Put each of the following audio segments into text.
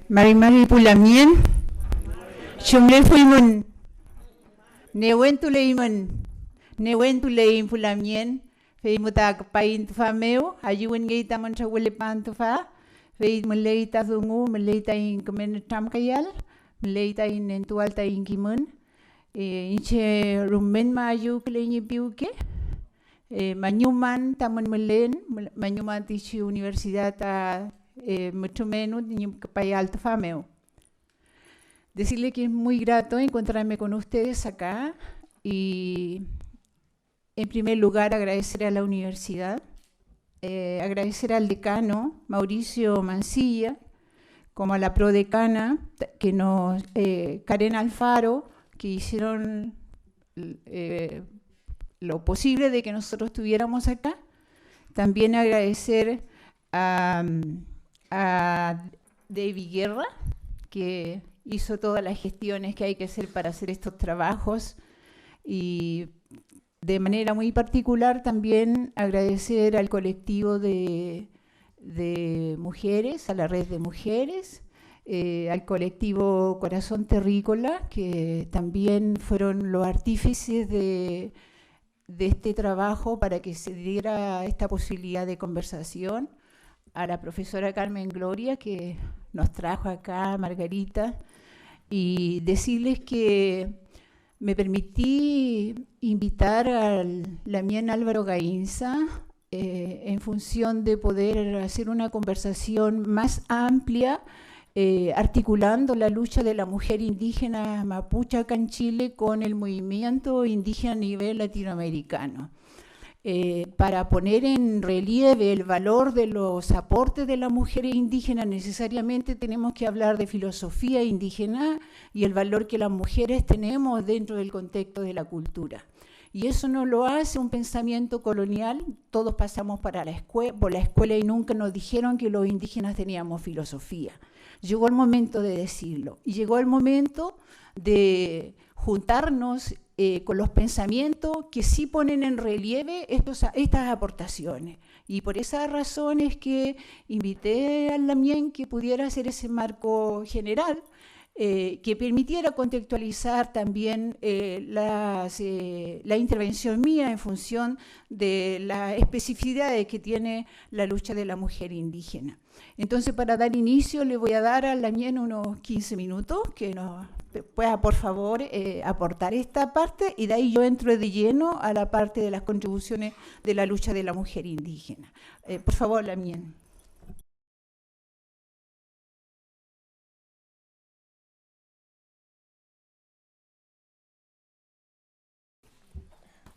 Mari pulamien, shumle fuimun, newen tu leim pulamien, feimuta pain tufa meu, ayuwen geita mancha pan tufa, feit meleita zungu, meleita in kemen tamkayal, meleita in entualta in kimun, inche rummen maju kleini piuke, manyuman taman melen, manyuman tichi universidad a mucho menos ni payal tufa meu. Decirle que es muy grato encontrarme con ustedes acá y en primer lugar agradecer a la universidad, agradecer al decano Mauricio Mancilla, como a la prodecana que nos, Karen Alfaro, que hicieron lo posible de que nosotros estuviéramos acá. También agradecer a David Guerra, que hizo todas las gestiones que hay que hacer para hacer estos trabajos, y de manera muy particular también agradecer al colectivo de mujeres, a la red de mujeres, al colectivo Corazón Terrícola, que también fueron los artífices de este trabajo para que se diera esta posibilidad de conversación, a la profesora Carmen Gloria, que nos trajo acá, Margarita, y decirles que me permití invitar al Lamien Álvaro Gainza en función de poder hacer una conversación más amplia, articulando la lucha de la mujer indígena mapuche acá en Chile con el movimiento indígena a nivel latinoamericano. Para poner en relieve el valor de los aportes de las mujeres indígenas, necesariamente tenemos que hablar de filosofía indígena y el valor que las mujeres tenemos dentro del contexto de la cultura. Y eso no lo hace un pensamiento colonial. Todos pasamos por la escuela y nunca nos dijeron que los indígenas teníamos filosofía. Llegó el momento de decirlo y llegó el momento de juntarnos con los pensamientos que sí ponen en relieve estas aportaciones. Y por esa razón es que invité al Lamien que pudiera hacer ese marco general, que permitiera contextualizar también la intervención mía en función de las especificidades que tiene la lucha de la mujer indígena. Entonces, para dar inicio, le voy a dar al Lamien unos 15 minutos, que nos pueda, por favor, aportar esta parte, y de ahí yo entro de lleno a la parte de las contribuciones de la lucha de la mujer indígena. Por favor, Lamien.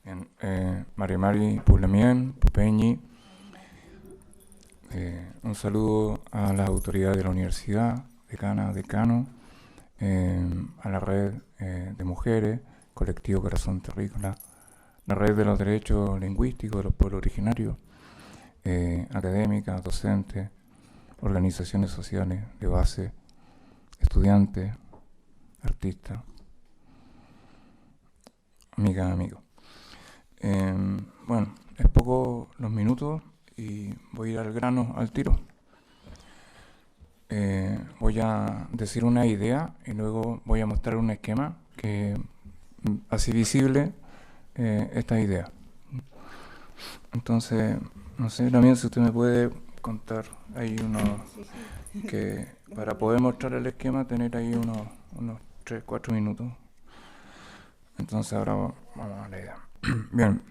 Bien, Mari Pulamien, Pupeñi, un saludo a las autoridades de la universidad, decana, decano, a la red de mujeres, colectivo Corazón Terrícola, la red de los derechos lingüísticos de los pueblos originarios, académicas, docentes, organizaciones sociales de base, estudiantes, artistas, amigas, amigos. Bueno, es poco los minutos y voy a ir al grano, al tiro. Voy a decir una idea y luego voy a mostrar un esquema que hace visible esta idea. Entonces, no sé, también si usted me puede contar, hay uno que para poder mostrar el esquema, tener ahí unos 3-4 minutos. Entonces ahora vamos a la idea. Bien,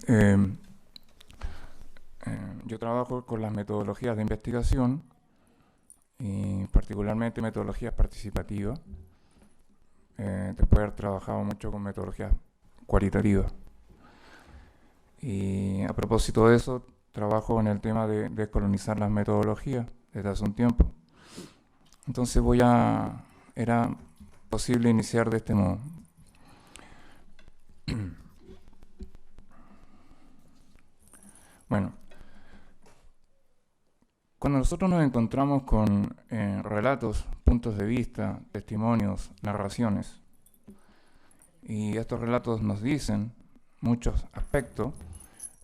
yo trabajo con las metodologías de investigación y particularmente metodologías participativas, después de haber trabajado mucho con metodologías cualitativas. Y a propósito de eso, trabajo en el tema de descolonizar las metodologías desde hace un tiempo. Entonces era posible iniciar de este modo. Bueno, cuando nosotros nos encontramos con relatos, puntos de vista, testimonios, narraciones, y estos relatos nos dicen muchos aspectos,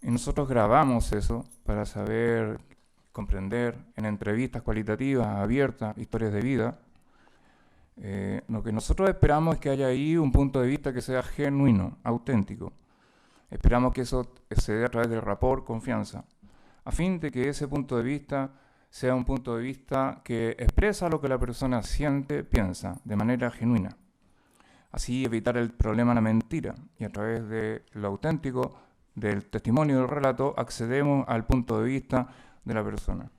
y nosotros grabamos eso para saber, comprender en entrevistas cualitativas, abiertas, historias de vida, Lo que nosotros esperamos es que haya ahí un punto de vista que sea genuino, auténtico. Esperamos que eso se dé a través del rapport, confianza, a fin de que ese punto de vista sea un punto de vista que expresa lo que la persona siente, piensa, de manera genuina. Así evitar el problema de la mentira, y a través de lo auténtico, del testimonio del relato, accedemos al punto de vista de la persona.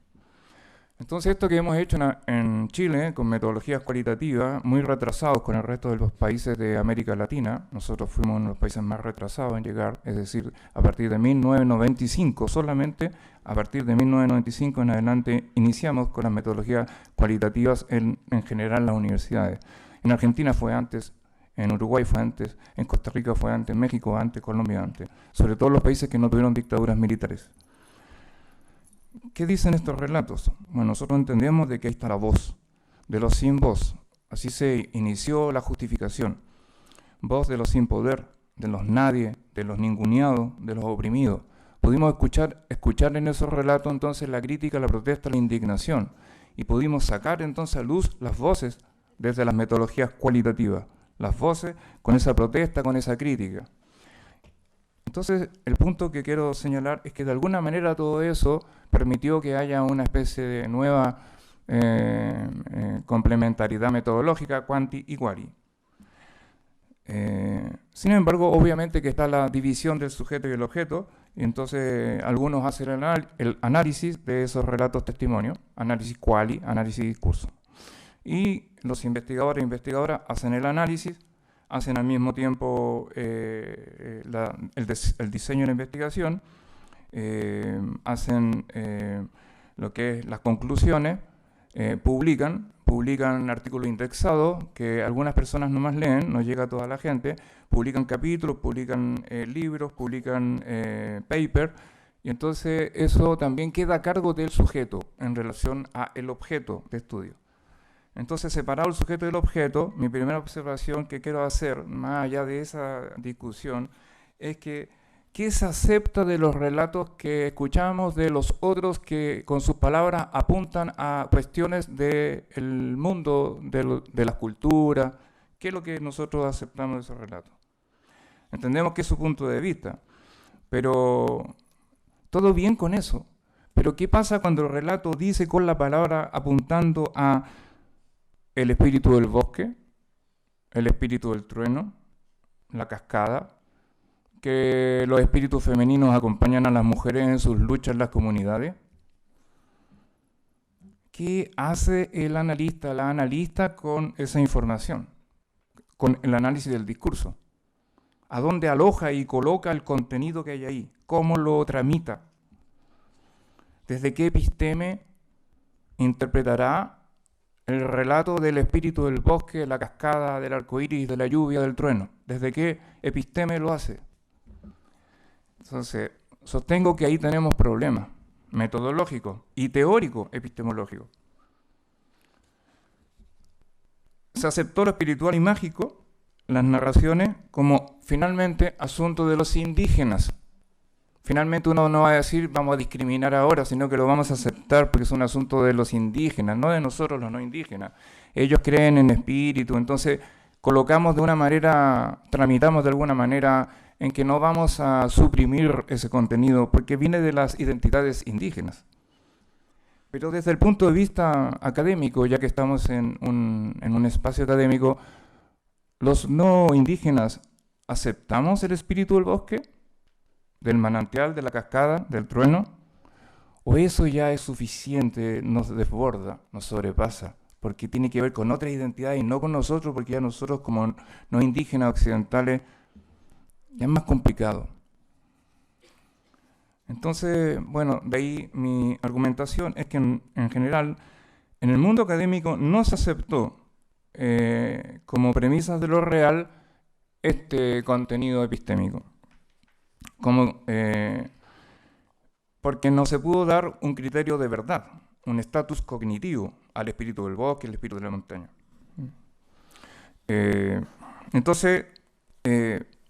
Entonces, esto que hemos hecho en Chile, con metodologías cualitativas, muy retrasados con el resto de los países de América Latina, nosotros fuimos uno de los países más retrasados en llegar, es decir, a partir de 1995, solamente a partir de 1995 en adelante iniciamos con las metodologías cualitativas en general en las universidades. En Argentina fue antes, en Uruguay fue antes, en Costa Rica fue antes, México antes, Colombia antes, sobre todo los países que no tuvieron dictaduras militares. ¿Qué dicen estos relatos? Bueno, nosotros entendemos de que ahí está la voz, de los sin voz. Así se inició la justificación. Voz de los sin poder, de los nadie, de los ninguneados, de los oprimidos. Pudimos escuchar en esos relatos entonces la crítica, la protesta, la indignación. Y pudimos sacar entonces a luz las voces desde las metodologías cualitativas. Las voces con esa protesta, con esa crítica. Entonces, el punto que quiero señalar es que de alguna manera todo eso permitió que haya una especie de nueva complementariedad metodológica, quanti y quali. Sin embargo, obviamente que está la división del sujeto y el objeto, y entonces algunos hacen el análisis de esos relatos testimonios, análisis quali, análisis discurso. Y los investigadores e investigadoras hacen el análisis, hacen al mismo tiempo el diseño de la investigación, hacen lo que es las conclusiones, publican artículos indexados que algunas personas nomás leen, no llega a toda la gente, publican capítulos, publican libros, publican papers, y entonces eso también queda a cargo del sujeto en relación al objeto de estudio. Entonces, separado el sujeto del objeto, mi primera observación que quiero hacer, más allá de esa discusión, es que ¿qué se acepta de los relatos que escuchamos de los otros que con sus palabras apuntan a cuestiones del mundo, de la cultura? ¿Qué es lo que nosotros aceptamos de esos relatos? Entendemos que es su punto de vista, pero todo bien con eso. Pero ¿qué pasa cuando el relato dice con la palabra apuntando a el espíritu del bosque, el espíritu del trueno, la cascada, que los espíritus femeninos acompañan a las mujeres en sus luchas en las comunidades? ¿Qué hace el analista, la analista con esa información, con el análisis del discurso? ¿A dónde aloja y coloca el contenido que hay ahí? ¿Cómo lo tramita? ¿Desde qué episteme interpretará el relato del espíritu del bosque, de la cascada, del arco iris, de la lluvia, del trueno? ¿Desde qué episteme lo hace? Entonces, sostengo que ahí tenemos problemas metodológicos y teóricos epistemológicos. Se aceptó lo espiritual y mágico, las narraciones, como finalmente asunto de los indígenas. Finalmente uno no va a decir vamos a discriminar ahora, sino que lo vamos a aceptar porque es un asunto de los indígenas, no de nosotros los no indígenas. Ellos creen en espíritu, entonces colocamos de una manera, tramitamos de alguna manera en que no vamos a suprimir ese contenido porque viene de las identidades indígenas. Pero desde el punto de vista académico, ya que estamos en un espacio académico, los no indígenas, ¿aceptamos el espíritu del bosque, del manantial, de la cascada, del trueno? ¿O eso ya es suficiente, nos desborda, nos sobrepasa? Porque tiene que ver con otras identidades y no con nosotros, porque ya nosotros como no indígenas occidentales ya es más complicado. Entonces, bueno, de ahí mi argumentación es que en general en el mundo académico no se aceptó como premisas de lo real este contenido epistémico, porque no se pudo dar un criterio de verdad, un estatus cognitivo al espíritu del bosque, al espíritu de la montaña. Entonces,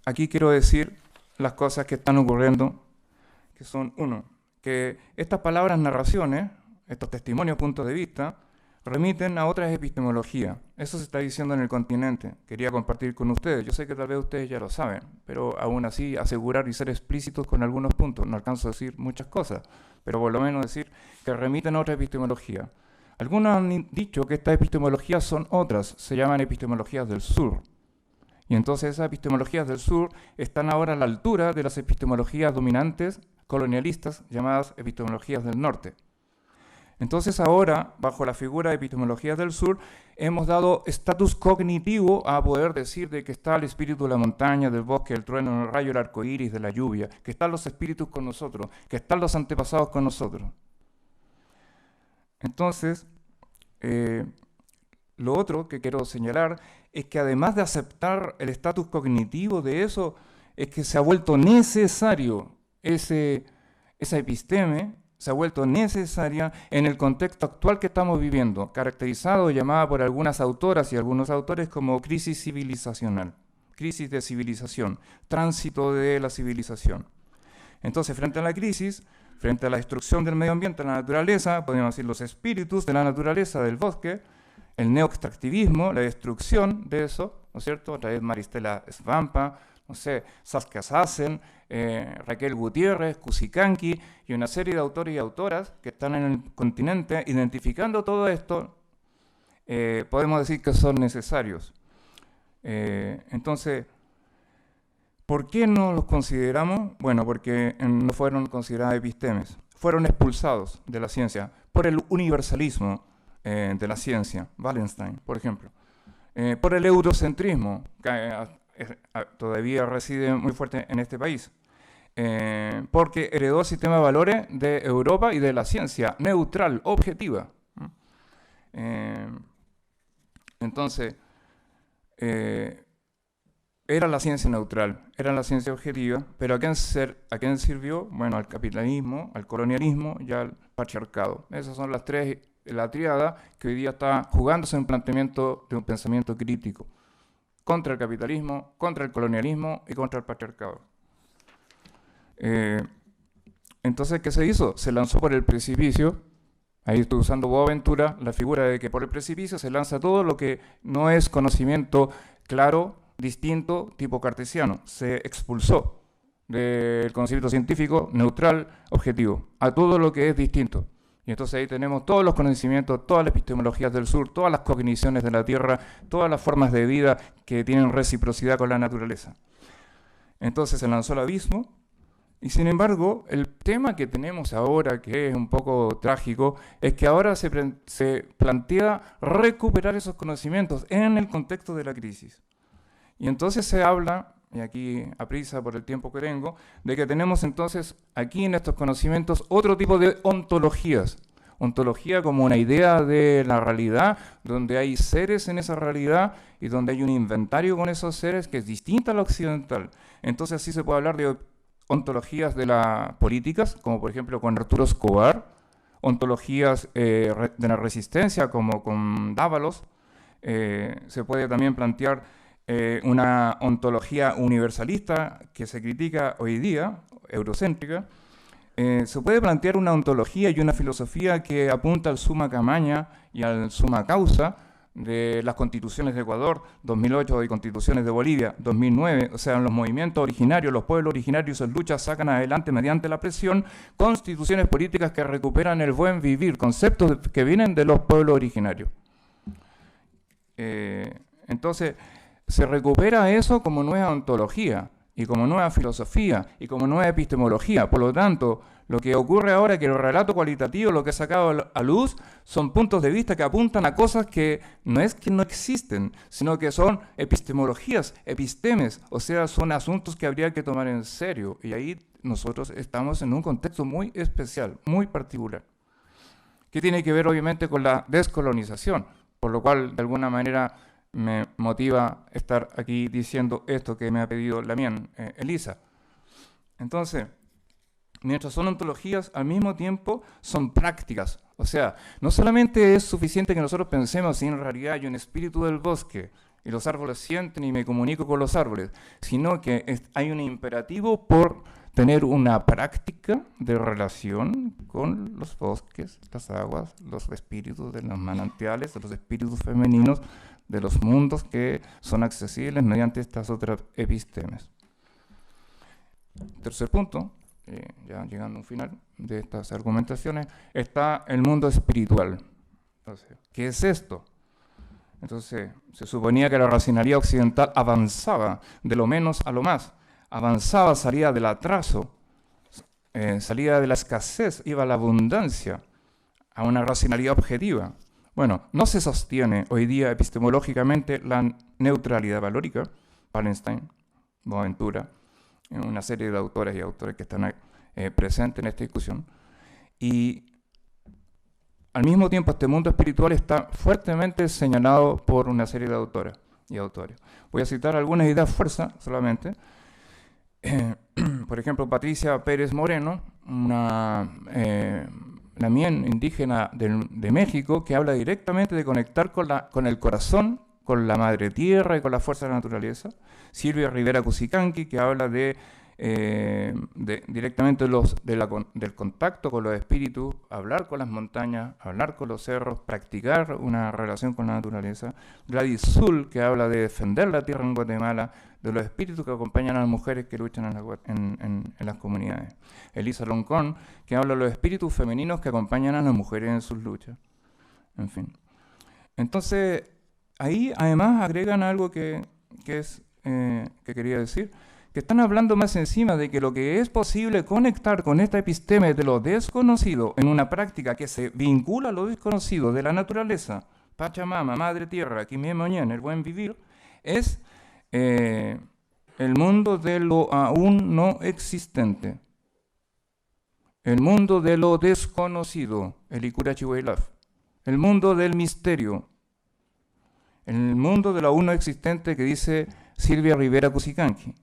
aquí quiero decir las cosas que están ocurriendo, que son, uno, que estas palabras narraciones, estos testimonios, puntos de vista, remiten a otras epistemologías. Eso se está diciendo en el continente. Quería compartir con ustedes. Yo sé que tal vez ustedes ya lo saben, pero aún así asegurar y ser explícitos con algunos puntos. No alcanzo a decir muchas cosas, pero por lo menos decir que remiten a otra epistemología. Algunos han dicho que estas epistemologías son otras, se llaman epistemologías del sur. Y entonces esas epistemologías del sur están ahora a la altura de las epistemologías dominantes colonialistas llamadas epistemologías del norte. Entonces ahora, bajo la figura de epistemologías del sur, hemos dado estatus cognitivo a poder decir de que está el espíritu de la montaña, del bosque, del trueno, del rayo, el arco iris, de la lluvia, que están los espíritus con nosotros, que están los antepasados con nosotros. Entonces, lo otro que quiero señalar es que además de aceptar el estatus cognitivo de eso, es que se ha vuelto necesario esa episteme, se ha vuelto necesaria en el contexto actual que estamos viviendo, caracterizado y llamada por algunas autoras y algunos autores como crisis civilizacional, crisis de civilización, tránsito de la civilización. Entonces, frente a la crisis, frente a la destrucción del medio ambiente, de la naturaleza, podemos decir los espíritus de la naturaleza, del bosque, el neoextractivismo, la destrucción de eso, ¿no es cierto? Otra vez Maristela Svampa, no sé, Saskia Sassen, Raquel Gutiérrez, Cusicanqui y una serie de autores y autoras que están en el continente identificando todo esto, podemos decir que son necesarios. Entonces, ¿por qué no los consideramos? Bueno, porque no fueron consideradas epistemes, fueron expulsados de la ciencia por el universalismo de la ciencia, Wallenstein, por ejemplo, por el eurocentrismo, que todavía reside muy fuerte en este país, porque heredó el sistema de valores de Europa y de la ciencia neutral, objetiva. Entonces, era la ciencia neutral, era la ciencia objetiva, pero ¿a quién sirvió? Bueno, al capitalismo, al colonialismo y al patriarcado. Esas son las tres, la tríada que hoy día está jugándose en planteamiento de un pensamiento crítico contra el capitalismo, contra el colonialismo y contra el patriarcado. Entonces, ¿qué se hizo? Se lanzó por el precipicio. Ahí estoy usando Boaventura, la figura de que por el precipicio se lanza todo lo que no es conocimiento claro, distinto, tipo cartesiano. Se expulsó del conocimiento científico neutral, objetivo, a todo lo que es distinto. Y entonces ahí tenemos todos los conocimientos, todas las epistemologías del sur, todas las cogniciones de la Tierra, todas las formas de vida que tienen reciprocidad con la naturaleza. Entonces se lanzó al abismo, y sin embargo, el tema que tenemos ahora, que es un poco trágico, es que ahora se plantea recuperar esos conocimientos en el contexto de la crisis. Y entonces se habla, y aquí a prisa por el tiempo que tengo, de que tenemos entonces aquí en estos conocimientos otro tipo de ontologías. Ontología como una idea de la realidad, donde hay seres en esa realidad y donde hay un inventario con esos seres que es distinta a la occidental. Entonces así se puede hablar de ontologías de las políticas, como por ejemplo con Arturo Escobar, ontologías de la resistencia, como con Dávalos. Se puede también plantear una ontología universalista que se critica hoy día, eurocéntrica. Se puede plantear una ontología y una filosofía que apunta al summa camaña y al summa causa de las constituciones de Ecuador, 2008, y constituciones de Bolivia, 2009, o sea, los movimientos originarios, los pueblos originarios en lucha sacan adelante mediante la presión constituciones políticas que recuperan el buen vivir, conceptos que vienen de los pueblos originarios. Entonces, se recupera eso como nueva ontología, y como nueva filosofía, y como nueva epistemología. Por lo tanto, lo que ocurre ahora es que el relato cualitativo, lo que he sacado a luz, son puntos de vista que apuntan a cosas que no es que no existen, sino que son epistemologías, epistemes, o sea, son asuntos que habría que tomar en serio. Y ahí nosotros estamos en un contexto muy especial, muy particular, que tiene que ver obviamente con la descolonización, por lo cual de alguna manera me motiva estar aquí diciendo esto que me ha pedido la mía, Elisa. Entonces, mientras son ontologías, al mismo tiempo son prácticas. O sea, no solamente es suficiente que nosotros pensemos si en realidad hay un espíritu del bosque, y los árboles sienten y me comunico con los árboles, sino que hay un imperativo por tener una práctica de relación con los bosques, las aguas, los espíritus de los manantiales, de los espíritus femeninos, de los mundos que son accesibles mediante estas otras epistemes. Tercer punto, ya llegando a un final de estas argumentaciones, está el mundo espiritual. Entonces, ¿qué es esto? Entonces, se suponía que la racionalidad occidental avanzaba de lo menos a lo más, avanzaba, salía del atraso, salía de la escasez, iba a la abundancia, a una racionalidad objetiva. Bueno, no se sostiene hoy día epistemológicamente la neutralidad valórica, Wallenstein, Boaventura, una serie de autores y autores que están presentes en esta discusión, y al mismo tiempo este mundo espiritual está fuertemente señalado por una serie de autoras y autores. Voy a citar algunas ideas fuerza solamente. Por ejemplo, Patricia Pérez Moreno, una lamien indígena de México, que habla directamente de conectar con el corazón, con la madre tierra y con la fuerza de la naturaleza. Silvia Rivera Cusicanqui, que habla directamente del contacto con los espíritus, hablar con las montañas, hablar con los cerros, practicar una relación con la naturaleza. Gladys Zull, que habla de defender la tierra en Guatemala, de los espíritus que acompañan a las mujeres que luchan en las comunidades. Elisa Loncón, que habla de los espíritus femeninos que acompañan a las mujeres en sus luchas. En fin. Entonces, ahí además agregan algo que quería decir, que están hablando más encima de que lo que es posible conectar con esta episteme de lo desconocido en una práctica que se vincula a lo desconocido de la naturaleza, Pachamama, Madre Tierra, Quimiemoñén, el buen vivir, es el mundo de lo aún no existente, el mundo de lo desconocido, el Ikurachihuaylaf, el mundo del misterio, el mundo de lo aún no existente que dice Silvia Rivera Cusicanqui.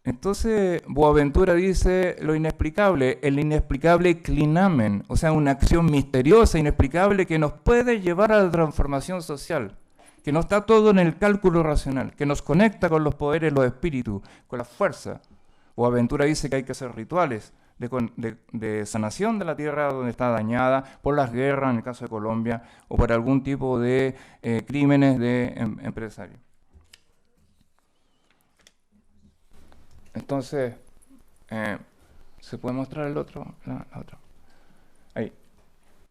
Entonces, Boaventura dice lo inexplicable, el inexplicable clinamen, o sea, una acción misteriosa, inexplicable, que nos puede llevar a la transformación social, que no está todo en el cálculo racional, que nos conecta con los poderes, los espíritus, con la fuerza. Boaventura dice que hay que hacer rituales de sanación de la tierra donde está dañada por las guerras, en el caso de Colombia, o por algún tipo de crímenes de empresarios. Entonces, ¿se puede mostrar el otro? La otra. Ahí.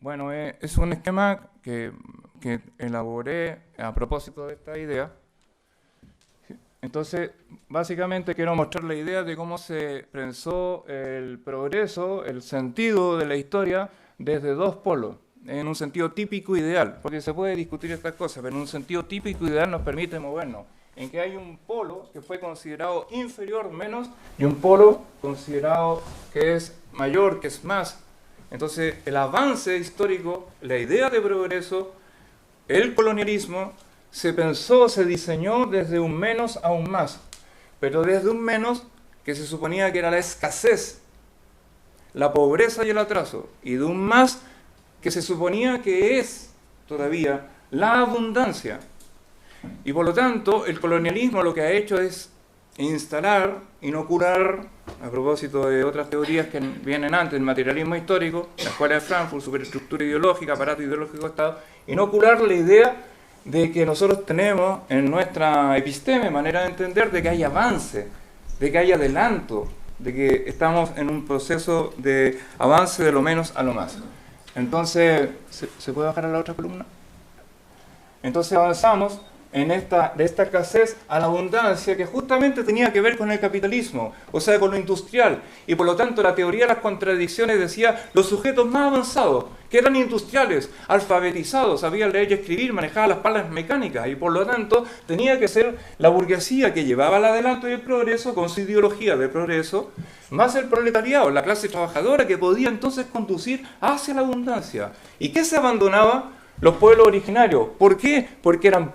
Bueno, es un esquema que elaboré a propósito de esta idea. Entonces, básicamente quiero mostrar la idea de cómo se pensó el progreso, el sentido de la historia desde dos polos, en un sentido típico ideal, porque se puede discutir estas cosas, pero en un sentido típico ideal nos permite movernos, en que hay un polo que fue considerado inferior, menos, y un polo considerado que es mayor, que es más. Entonces, el avance histórico, la idea de progreso, el colonialismo, se pensó, se diseñó desde un menos a un más, pero desde un menos que se suponía que era la escasez, la pobreza y el atraso, y de un más que se suponía que es todavía la abundancia. Y por lo tanto, el colonialismo lo que ha hecho es instalar, inocular, a propósito de otras teorías que vienen antes, el materialismo histórico, la Escuela de Frankfurt, superestructura ideológica, aparato ideológico de Estado, inocular la idea de que nosotros tenemos en nuestra episteme, manera de entender, de que hay avance, de que hay adelanto, de que estamos en un proceso de avance de lo menos a lo más. Entonces, ¿se puede bajar a la otra columna? Entonces avanzamos de esta escasez a la abundancia, que justamente tenía que ver con el capitalismo, o sea, con lo industrial, y por lo tanto la teoría de las contradicciones decía los sujetos más avanzados, que eran industriales, alfabetizados, sabían leer y escribir, manejaban las palas mecánicas, y por lo tanto tenía que ser la burguesía que llevaba el adelanto y el progreso con su ideología de progreso, más el proletariado, la clase trabajadora, que podía entonces conducir hacia la abundancia. ¿Y qué se abandonaba? Los pueblos originarios. ¿Por qué? Porque eran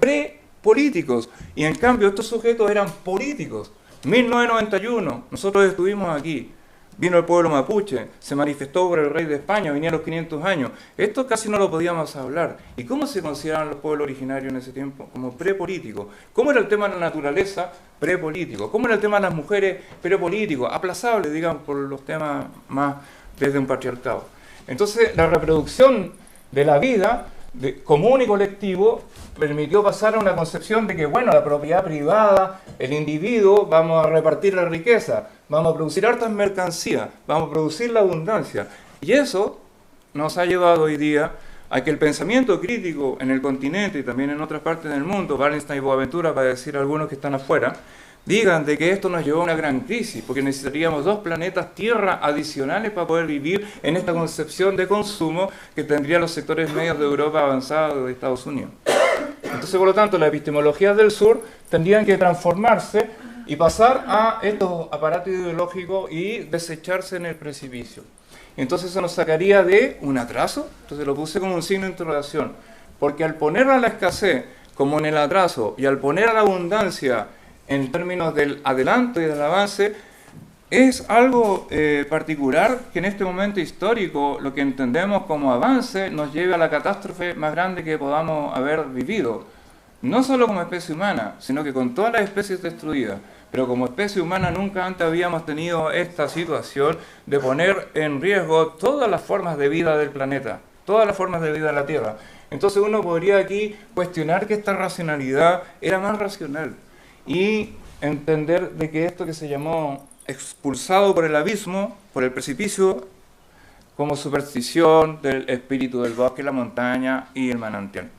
políticos, y en cambio estos sujetos eran políticos. 1991, nosotros estuvimos aquí, vino el pueblo mapuche, se manifestó por el rey de España, venía a los 500 años. Esto casi no lo podíamos hablar. ¿Y cómo se consideraban los pueblos originarios en ese tiempo? Como prepolíticos. ¿Cómo era el tema de la naturaleza? Prepolítico. ¿Cómo era el tema de las mujeres? Prepolítico. Aplazable, digamos, por los temas más desde un patriarcado. Entonces, la reproducción de la vida común y colectivo permitió pasar a una concepción de que, bueno, la propiedad privada, el individuo, vamos a repartir la riqueza, vamos a producir hartas mercancías, vamos a producir la abundancia. Y eso nos ha llevado hoy día a que el pensamiento crítico en el continente y también en otras partes del mundo, Wallenstein y Boaventura, para decir algunos que están afuera, digan de que esto nos llevó a una gran crisis, porque necesitaríamos 2 planetas Tierra adicionales para poder vivir en esta concepción de consumo que tendrían los sectores medios de Europa avanzada o de Estados Unidos. Entonces, por lo tanto, las epistemologías del sur tendrían que transformarse y pasar a estos aparatos ideológicos y desecharse en el precipicio. Entonces eso nos sacaría de un atraso, entonces lo puse como un signo de interrogación, porque al poner a la escasez como en el atraso y al poner a la abundancia en términos del adelanto y del avance, es algo particular que en este momento histórico lo que entendemos como avance nos lleve a la catástrofe más grande que podamos haber vivido. No solo como especie humana, sino que con todas las especies destruidas. Pero como especie humana nunca antes habíamos tenido esta situación de poner en riesgo todas las formas de vida del planeta, todas las formas de vida de la Tierra. Entonces uno podría aquí cuestionar que esta racionalidad era más racional y entender de que esto que se llamó expulsado por el abismo, por el precipicio, como superstición del espíritu del bosque, la montaña y el manantial.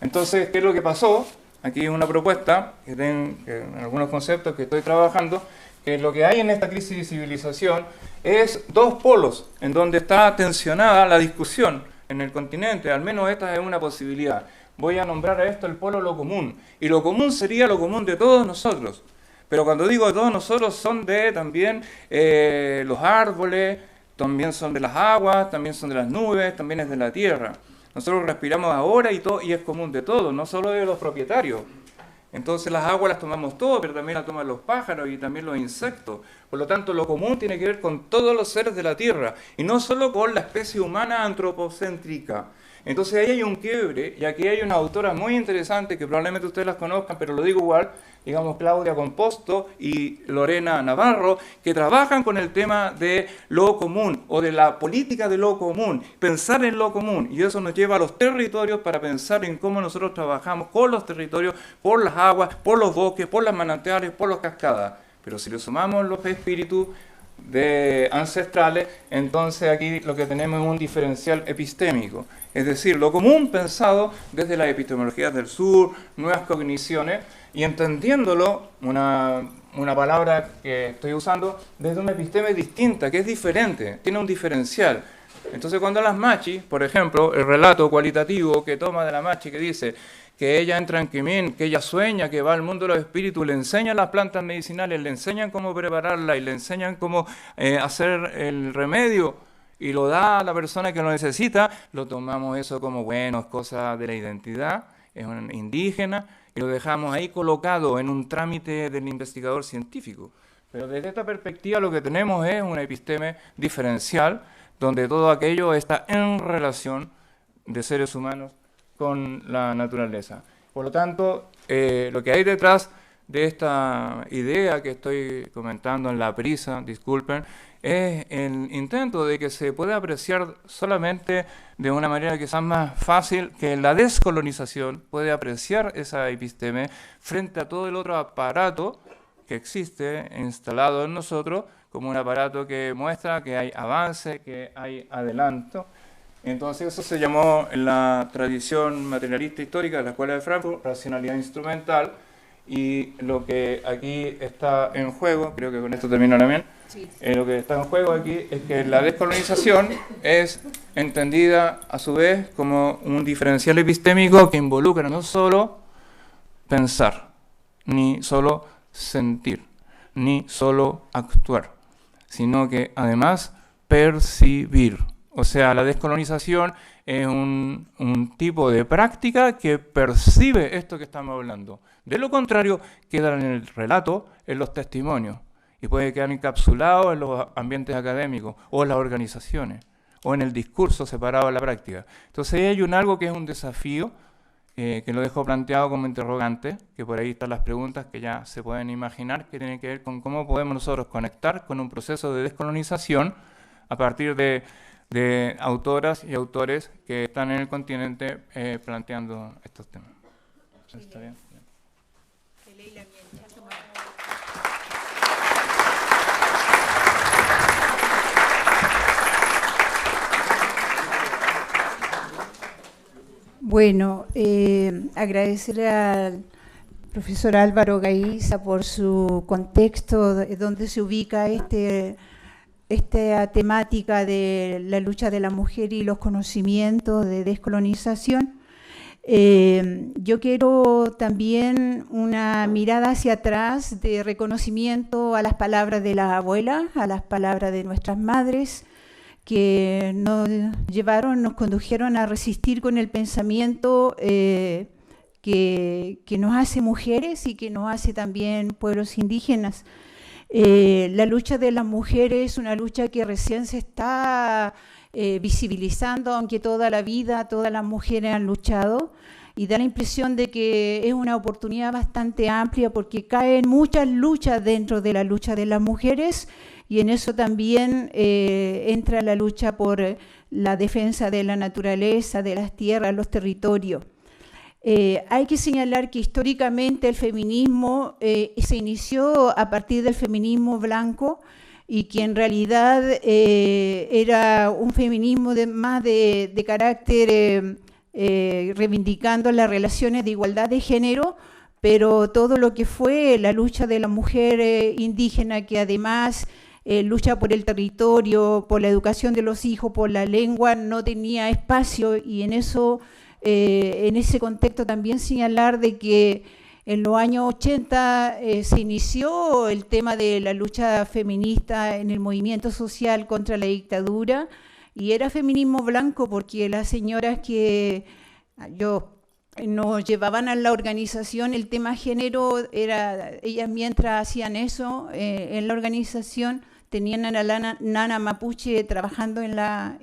Entonces, ¿qué es lo que pasó? Aquí hay una propuesta, en algunos conceptos que estoy trabajando, que lo que hay en esta crisis de civilización es 2 polos, en donde está tensionada la discusión en el continente, al menos esta es una posibilidad. Voy a nombrar a esto el polo lo común, y lo común sería lo común de todos nosotros. Pero cuando digo de todos nosotros, son de también los árboles, también son de las aguas, también son de las nubes, también es de la tierra. Nosotros respiramos ahora y es común de todos, no solo de los propietarios. Entonces las aguas las tomamos todos, pero también las toman los pájaros y también los insectos. Por lo tanto, lo común tiene que ver con todos los seres de la tierra, y no solo con la especie humana antropocéntrica. Entonces ahí hay un quiebre, y aquí hay una autora muy interesante que probablemente ustedes las conozcan, pero lo digo igual, digamos Claudia Composto y Lorena Navarro, que trabajan con el tema de lo común o de la política de lo común, pensar en lo común, y eso nos lleva a los territorios para pensar en cómo nosotros trabajamos con los territorios, por las aguas, por los bosques, por las manantiales, por las cascadas. Pero si le sumamos los espíritus ancestrales, entonces aquí lo que tenemos es un diferencial epistémico, es decir, lo común pensado desde las epistemologías del sur, nuevas cogniciones, y entendiéndolo, una palabra que estoy usando, desde una episteme distinta, que es diferente, tiene un diferencial. Entonces cuando las Machi, por ejemplo, el relato cualitativo que toma de la Machi, que dice que ella entra en Quimín, que ella sueña, que va al mundo de los espíritus, le enseñan las plantas medicinales, le enseñan cómo prepararlas y le enseñan cómo hacer el remedio, y lo da a la persona que lo necesita, lo tomamos eso como, bueno, es cosa de la identidad, es un indígena, y lo dejamos ahí colocado en un trámite del investigador científico. Pero desde esta perspectiva lo que tenemos es una episteme diferencial, donde todo aquello está en relación de seres humanos con la naturaleza. Por lo tanto, lo que hay detrás de esta idea que estoy comentando en la prisa, disculpen, es el intento de que se pueda apreciar solamente de una manera quizás más fácil, que la descolonización puede apreciar esa episteme frente a todo el otro aparato que existe instalado en nosotros, como un aparato que muestra que hay avance, que hay adelanto. Entonces eso se llamó en la tradición materialista histórica de la Escuela de Frankfurt, racionalidad instrumental, y lo que aquí está en juego, creo que con esto termino también, sí. Lo que está en juego aquí es que la descolonización es entendida a su vez como un diferencial epistémico que involucra no solo pensar, ni solo sentir, ni solo actuar, sino que además percibir. O sea, la descolonización es un tipo de práctica que percibe esto que estamos hablando. De lo contrario, queda en el relato, en los testimonios. y puede quedar encapsulado en los ambientes académicos o en las organizaciones o en el discurso separado de la práctica. Entonces hay algo que es un desafío que lo dejo planteado como interrogante, que por ahí están las preguntas que ya se pueden imaginar, que tienen que ver con cómo podemos nosotros conectar con un proceso de descolonización a partir de autoras y autores que están en el continente planteando estos temas. ¿Está bien? Bueno, agradecer al profesor Álvaro Gaiza por su contexto, donde se ubica esta temática de la lucha de la mujer y los conocimientos de descolonización. Yo quiero también una mirada hacia atrás de reconocimiento a las palabras de las abuelas, a las palabras de nuestras madres, que nos condujeron a resistir con el pensamiento que nos hace mujeres y que nos hace también pueblos indígenas. La lucha de las mujeres es una lucha que recién se está visibilizando, aunque toda la vida todas las mujeres han luchado, y da la impresión de que es una oportunidad bastante amplia porque caen muchas luchas dentro de la lucha de las mujeres, y en eso también entra la lucha por la defensa de la naturaleza, de las tierras, los territorios. Hay que señalar que históricamente el feminismo se inició a partir del feminismo blanco, y que en realidad era un feminismo más de carácter reivindicando las relaciones de igualdad de género, pero todo lo que fue la lucha de la mujer indígena, que además lucha por el territorio, por la educación de los hijos, por la lengua, no tenía espacio, y en ese contexto también señalar de que en los años 80 se inició el tema de la lucha feminista en el movimiento social contra la dictadura, y era feminismo blanco porque las señoras que nos llevaban a la organización, el tema género, ellas mientras hacían eso en la organización, tenían a la nana mapuche trabajando en la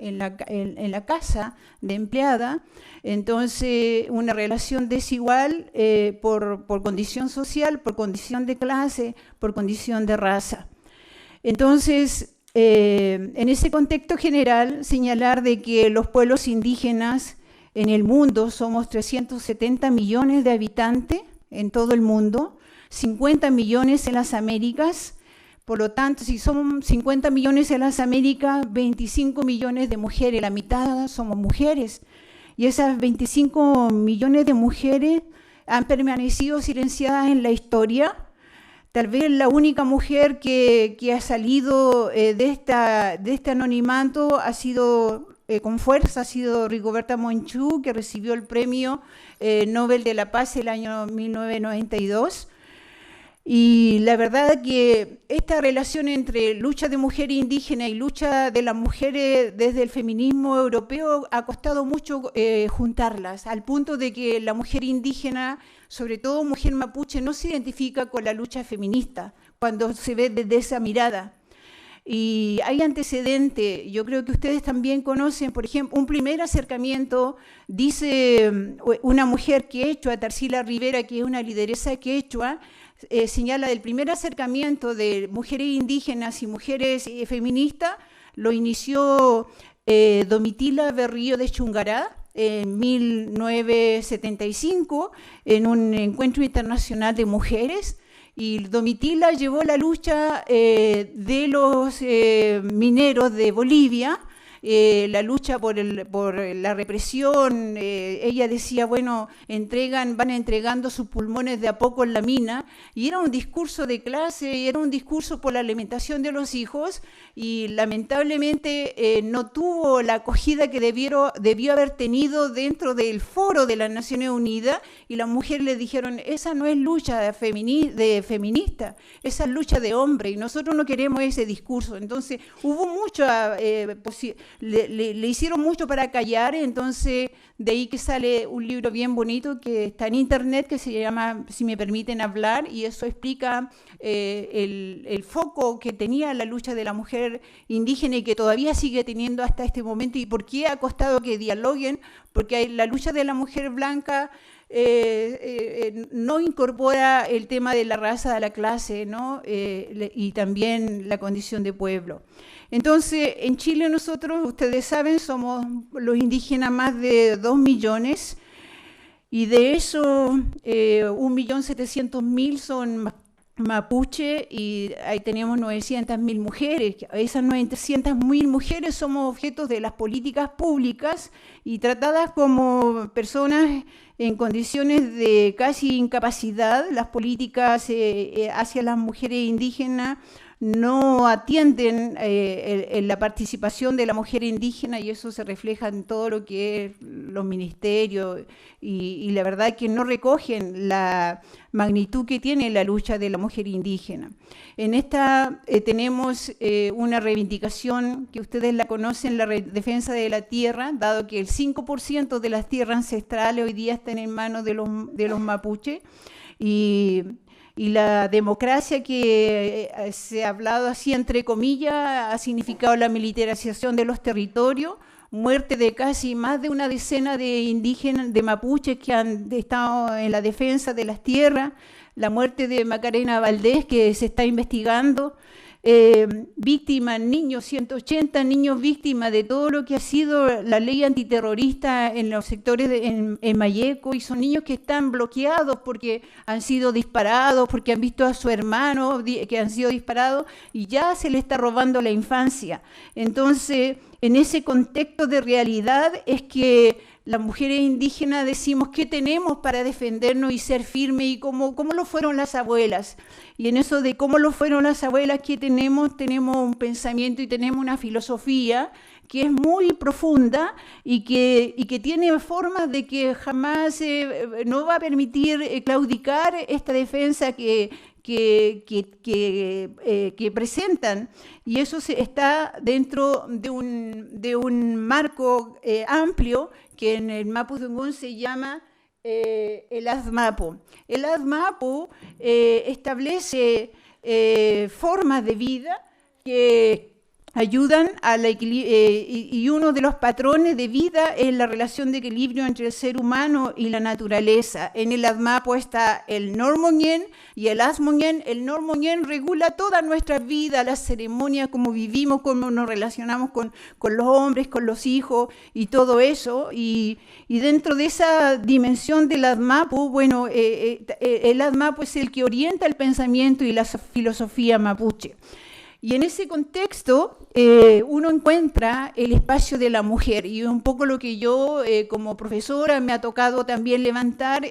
casa de empleada. Entonces, una relación desigual por condición social, por condición de clase, por condición de raza. Entonces, en ese contexto general, señalar de que los pueblos indígenas en el mundo somos 370 millones de habitantes en todo el mundo, 50 millones en las Américas. Por lo tanto, si son 50 millones en las Américas, 25 millones de mujeres, la mitad somos mujeres. Y esas 25 millones de mujeres han permanecido silenciadas en la historia. Tal vez la única mujer que ha salido de este anonimato ha sido con fuerza, ha sido Rigoberta Monchú, que recibió el premio Nobel de la Paz el año 1992. Y la verdad que esta relación entre lucha de mujeres indígenas y lucha de las mujeres desde el feminismo europeo ha costado mucho juntarlas, al punto de que la mujer indígena, sobre todo mujer mapuche, no se identifica con la lucha feminista cuando se ve desde esa mirada. Y hay antecedentes, yo creo que ustedes también conocen, por ejemplo, un primer acercamiento, dice una mujer quechua, Tarsila Rivera, que es una lideresa quechua, señala del primer acercamiento de mujeres indígenas y mujeres feministas, lo inició Domitila Berrío de Chungará en 1975 en un encuentro internacional de mujeres, y Domitila llevó la lucha de los mineros de Bolivia, la lucha por la represión. Ella decía, bueno, van entregando sus pulmones de a poco en la mina, y era un discurso de clase, y era un discurso por la alimentación de los hijos, y lamentablemente no tuvo la acogida que debió haber tenido dentro del foro de las Naciones Unidas, y las mujeres le dijeron, esa no es lucha feminista, esa es lucha de hombre, y nosotros no queremos ese discurso. Entonces hubo mucha le hicieron mucho para callar, entonces de ahí que sale un libro bien bonito que está en internet, que se llama Si me permiten hablar, y eso explica el foco que tenía la lucha de la mujer indígena y que todavía sigue teniendo hasta este momento, y por qué ha costado que dialoguen, porque la lucha de la mujer blanca no incorpora el tema de la raza, de la clase, ¿no? Y también la condición de pueblo. Entonces, en Chile nosotros, ustedes saben, somos los indígenas más de 2 millones, y de eso 1.700.000 son mapuche, y ahí tenemos 900.000 mujeres. Esas 900.000 mujeres somos objetos de las políticas públicas y tratadas como personas en condiciones de casi incapacidad. Las políticas hacia las mujeres indígenas no atienden en la participación de la mujer indígena, y eso se refleja en todo lo que es los ministerios, y la verdad que no recogen la magnitud que tiene la lucha de la mujer indígena. En esta tenemos una reivindicación que ustedes la conocen, la defensa de la tierra, dado que el 5% de las tierras ancestrales hoy día están en manos de los mapuches, y la democracia que se ha hablado así entre comillas ha significado la militarización de los territorios, muerte de casi más de una decena de indígenas, de mapuches que han estado en la defensa de las tierras, la muerte de Macarena Valdés, que se está investigando, víctimas, niños, 180 niños víctimas de todo lo que ha sido la ley antiterrorista en los sectores en Mayeco, y son niños que están bloqueados porque han sido disparados, porque han visto a su hermano que han sido disparados, y ya se le está robando la infancia. Entonces, en ese contexto de realidad es que las mujeres indígenas decimos qué tenemos para defendernos y ser firmes, y cómo lo fueron las abuelas. Y en eso de cómo lo fueron las abuelas, ¿qué tenemos? Tenemos un pensamiento y tenemos una filosofía que es muy profunda y que tiene formas de que jamás no va a permitir claudicar esta defensa que presentan, y eso está dentro de un marco amplio que en el Mapudungún se llama el ASMAPO. El ASMAPO establece formas de vida que ayudan a la y uno de los patrones de vida es la relación de equilibrio entre el ser humano y la naturaleza. En el ASMAPO está el Normoñén y el Asmoñén. El Normoñén regula toda nuestra vida, las ceremonias, cómo vivimos, cómo nos relacionamos con los hombres, con los hijos y todo eso. Y dentro de esa dimensión del ASMAPO, bueno, el ASMAPO es el que orienta el pensamiento y la filosofía mapuche. Y en ese contexto uno encuentra el espacio de la mujer, y un poco lo que yo como profesora me ha tocado también levantar,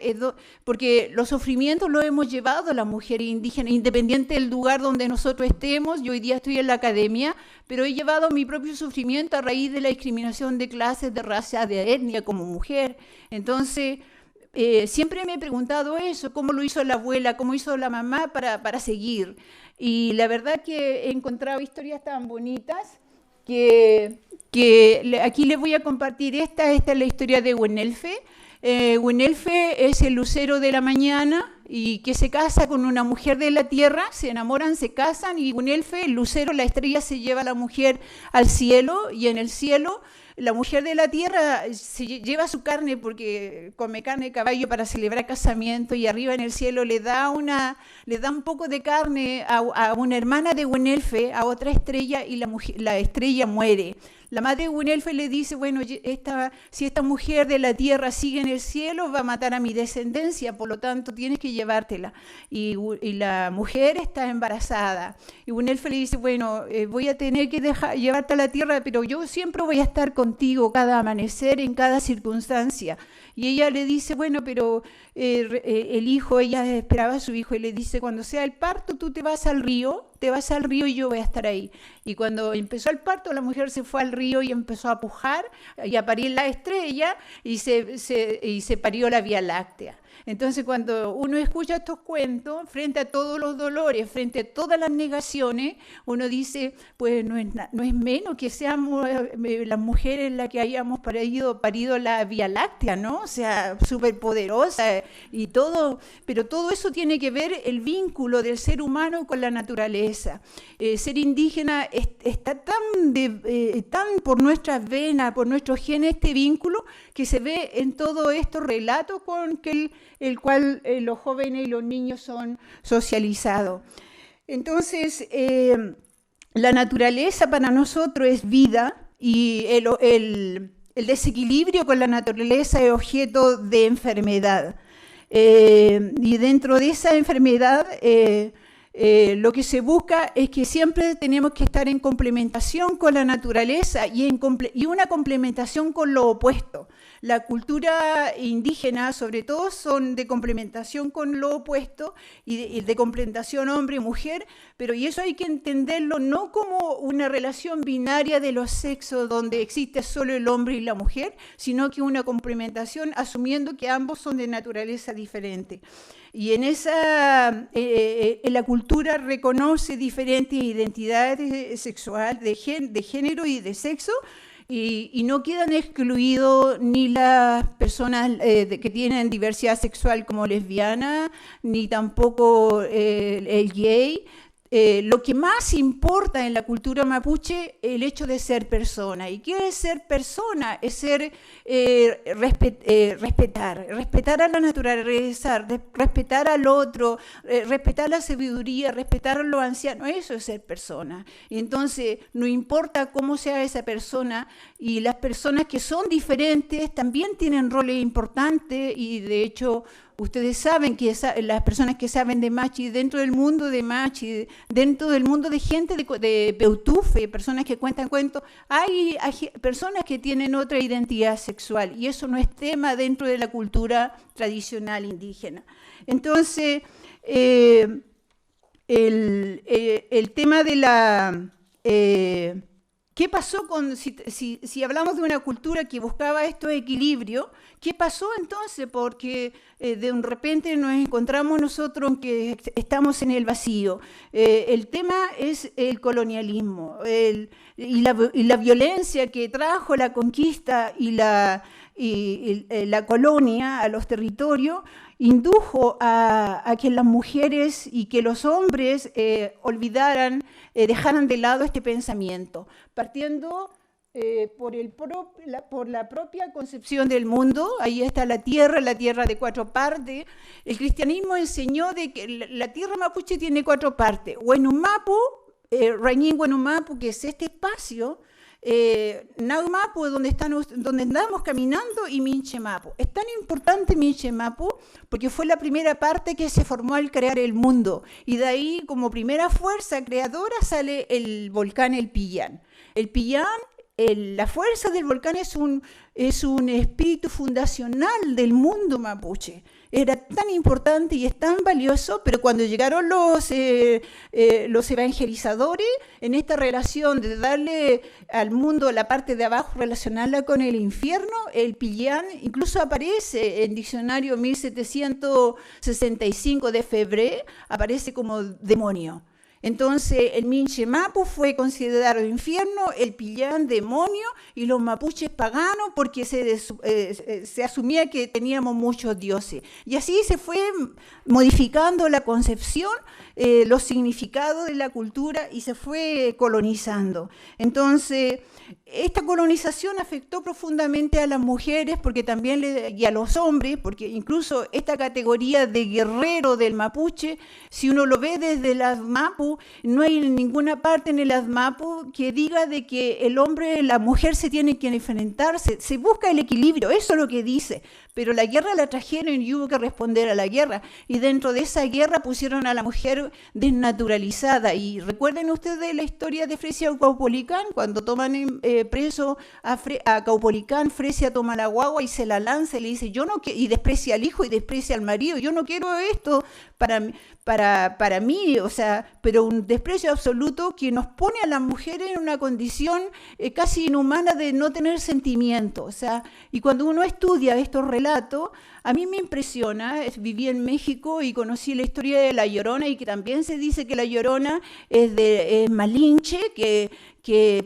porque los sufrimientos los hemos llevado a las mujeres indígenas, independiente del lugar donde nosotros estemos. Yo hoy día estoy en la academia, pero he llevado mi propio sufrimiento a raíz de la discriminación de clases, de raza, de etnia como mujer. Entonces, siempre me he preguntado eso, cómo lo hizo la abuela, cómo hizo la mamá para seguir. Y la verdad que he encontrado historias tan bonitas que aquí les voy a compartir esta es la historia de Huenelfe. Huenelfe es el lucero de la mañana y que se casa con una mujer de la tierra, se enamoran, se casan, y Huenelfe, el lucero, la estrella, se lleva a la mujer al cielo, y en el cielo la mujer de la tierra se lleva su carne porque come carne de caballo para celebrar casamiento, y arriba en el cielo le da un poco de carne a una hermana de Huenelfe, a otra estrella, y la estrella muere. La madre de Huenelfe le dice, bueno, si esta mujer de la tierra sigue en el cielo, va a matar a mi descendencia, por lo tanto tienes que llevártela. Y la mujer está embarazada. Y Huenelfe le dice, bueno, voy a tener que llevarte a la tierra, pero yo siempre voy a estar contigo cada amanecer, en cada circunstancia. Y ella le dice, bueno, pero el hijo, ella esperaba a su hijo, y le dice, cuando sea el parto, tú te vas al río y yo voy a estar ahí. Y cuando empezó el parto, la mujer se fue al río y empezó a pujar y a parir la estrella, y se parió la Vía Láctea. Entonces, cuando uno escucha estos cuentos, frente a todos los dolores, frente a todas las negaciones, uno dice, pues no es menos que seamos las mujeres las que hayamos parido la Vía Láctea, ¿no? O sea, súper poderosa y todo, pero todo eso tiene que ver el vínculo del ser humano con la naturaleza. Ser indígena está tan por nuestras venas, por nuestros genes, este vínculo que se ve en todos estos relatos con el cual los jóvenes y los niños son socializados. Entonces, la naturaleza para nosotros es vida y el desequilibrio con la naturaleza es objeto de enfermedad. Y dentro de esa enfermedad, lo que se busca es que siempre tenemos que estar en complementación con la naturaleza y una complementación con lo opuesto. La cultura indígena, sobre todo, son de complementación con lo opuesto y de complementación hombre-mujer, y eso hay que entenderlo no como una relación binaria de los sexos donde existe solo el hombre y la mujer, sino que una complementación asumiendo que ambos son de naturaleza diferente. Y en la cultura reconoce diferentes identidades sexuales, de género y de sexo, y no quedan excluidos ni las personas que tienen diversidad sexual como lesbiana, ni tampoco el gay. Lo que más importa en la cultura mapuche es el hecho de ser persona. ¿Y qué es ser persona? Es ser respetar a la naturaleza, respetar al otro, respetar la sabiduría, respetar a los ancianos. Eso es ser persona. Y entonces, no importa cómo sea esa persona, y las personas que son diferentes también tienen roles importantes, y de hecho, ustedes saben que las personas que saben de Machi, dentro del mundo de Machi, dentro del mundo de gente de Peutufe, personas que cuentan cuentos, hay personas que tienen otra identidad sexual, y eso no es tema dentro de la cultura tradicional indígena. Entonces, el tema de la... ¿Qué pasó si hablamos de una cultura que buscaba estos equilibrios? ¿Qué pasó entonces? Porque de repente nos encontramos nosotros que estamos en el vacío. El tema es el colonialismo y la violencia que trajo la conquista y la colonia a los territorios, indujo a que las mujeres y que los hombres dejaran de lado este pensamiento, partiendo por la propia concepción del mundo. Ahí está la tierra de 4 partes. El cristianismo enseñó de que la tierra mapuche tiene 4 partes. Huenumapu, Rañín Huenumapu, que es este espacio, Naumapu, donde andamos caminando, y Minchemapu. Es tan importante Minchemapu porque fue la primera parte que se formó al crear el mundo, y de ahí, como primera fuerza creadora, sale el volcán El Pillán. El Pillán, la fuerza del volcán es un espíritu fundacional del mundo mapuche. Era tan importante y es tan valioso, pero cuando llegaron los evangelizadores, en esta relación de darle al mundo la parte de abajo, relacionarla con el infierno, el Pillán incluso aparece en diccionario 1765 de Febré, aparece como demonio. Entonces, el Minchemapu fue considerado infierno, el Pillán demonio, y los mapuches paganos, porque se asumía que teníamos muchos dioses. Y así se fue modificando la concepción, los significados de la cultura, y se fue colonizando. Entonces, esta colonización afectó profundamente a las mujeres y a los hombres, porque incluso esta categoría de guerrero del mapuche, si uno lo ve desde el Azmapu, no hay ninguna parte en el Azmapu que diga de que el hombre, la mujer se tienen que enfrentarse. Se busca el equilibrio, eso es lo que dice. Pero la guerra la trajeron y hubo que responder a la guerra. Y dentro de esa guerra pusieron a la mujer desnaturalizada. Y recuerden ustedes la historia de Fresia Caupolicán, cuando toman preso a Caupolicán, Fresia toma la guagua y se la lanza y le dice, y desprecia al hijo y desprecia al marido, yo no quiero esto, para mí, o sea, pero un desprecio absoluto que nos pone a las mujeres en una condición casi inhumana de no tener sentimiento. O sea, y cuando uno estudia estos relatos, a mí me impresiona. Viví en México y conocí la historia de La Llorona, y que también se dice que La Llorona es Malinche, que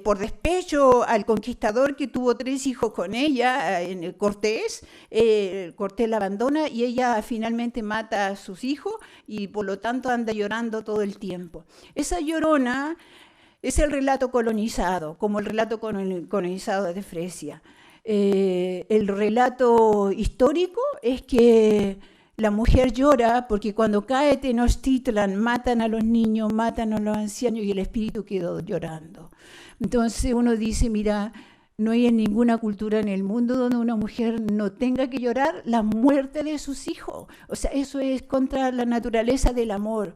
por despecho al conquistador, que tuvo 3 hijos con ella, en Cortés la abandona y ella finalmente mata a sus hijos, y por lo tanto anda llorando todo el tiempo. Esa Llorona es el relato colonizado, como el relato colonizado de Fresia. El relato histórico es que la mujer llora porque cuando cae Tenochtitlan matan a los niños, matan a los ancianos, y el espíritu quedó llorando. Entonces uno dice, mira, no hay en ninguna cultura en el mundo donde una mujer no tenga que llorar la muerte de sus hijos. O sea, eso es contra la naturaleza del amor.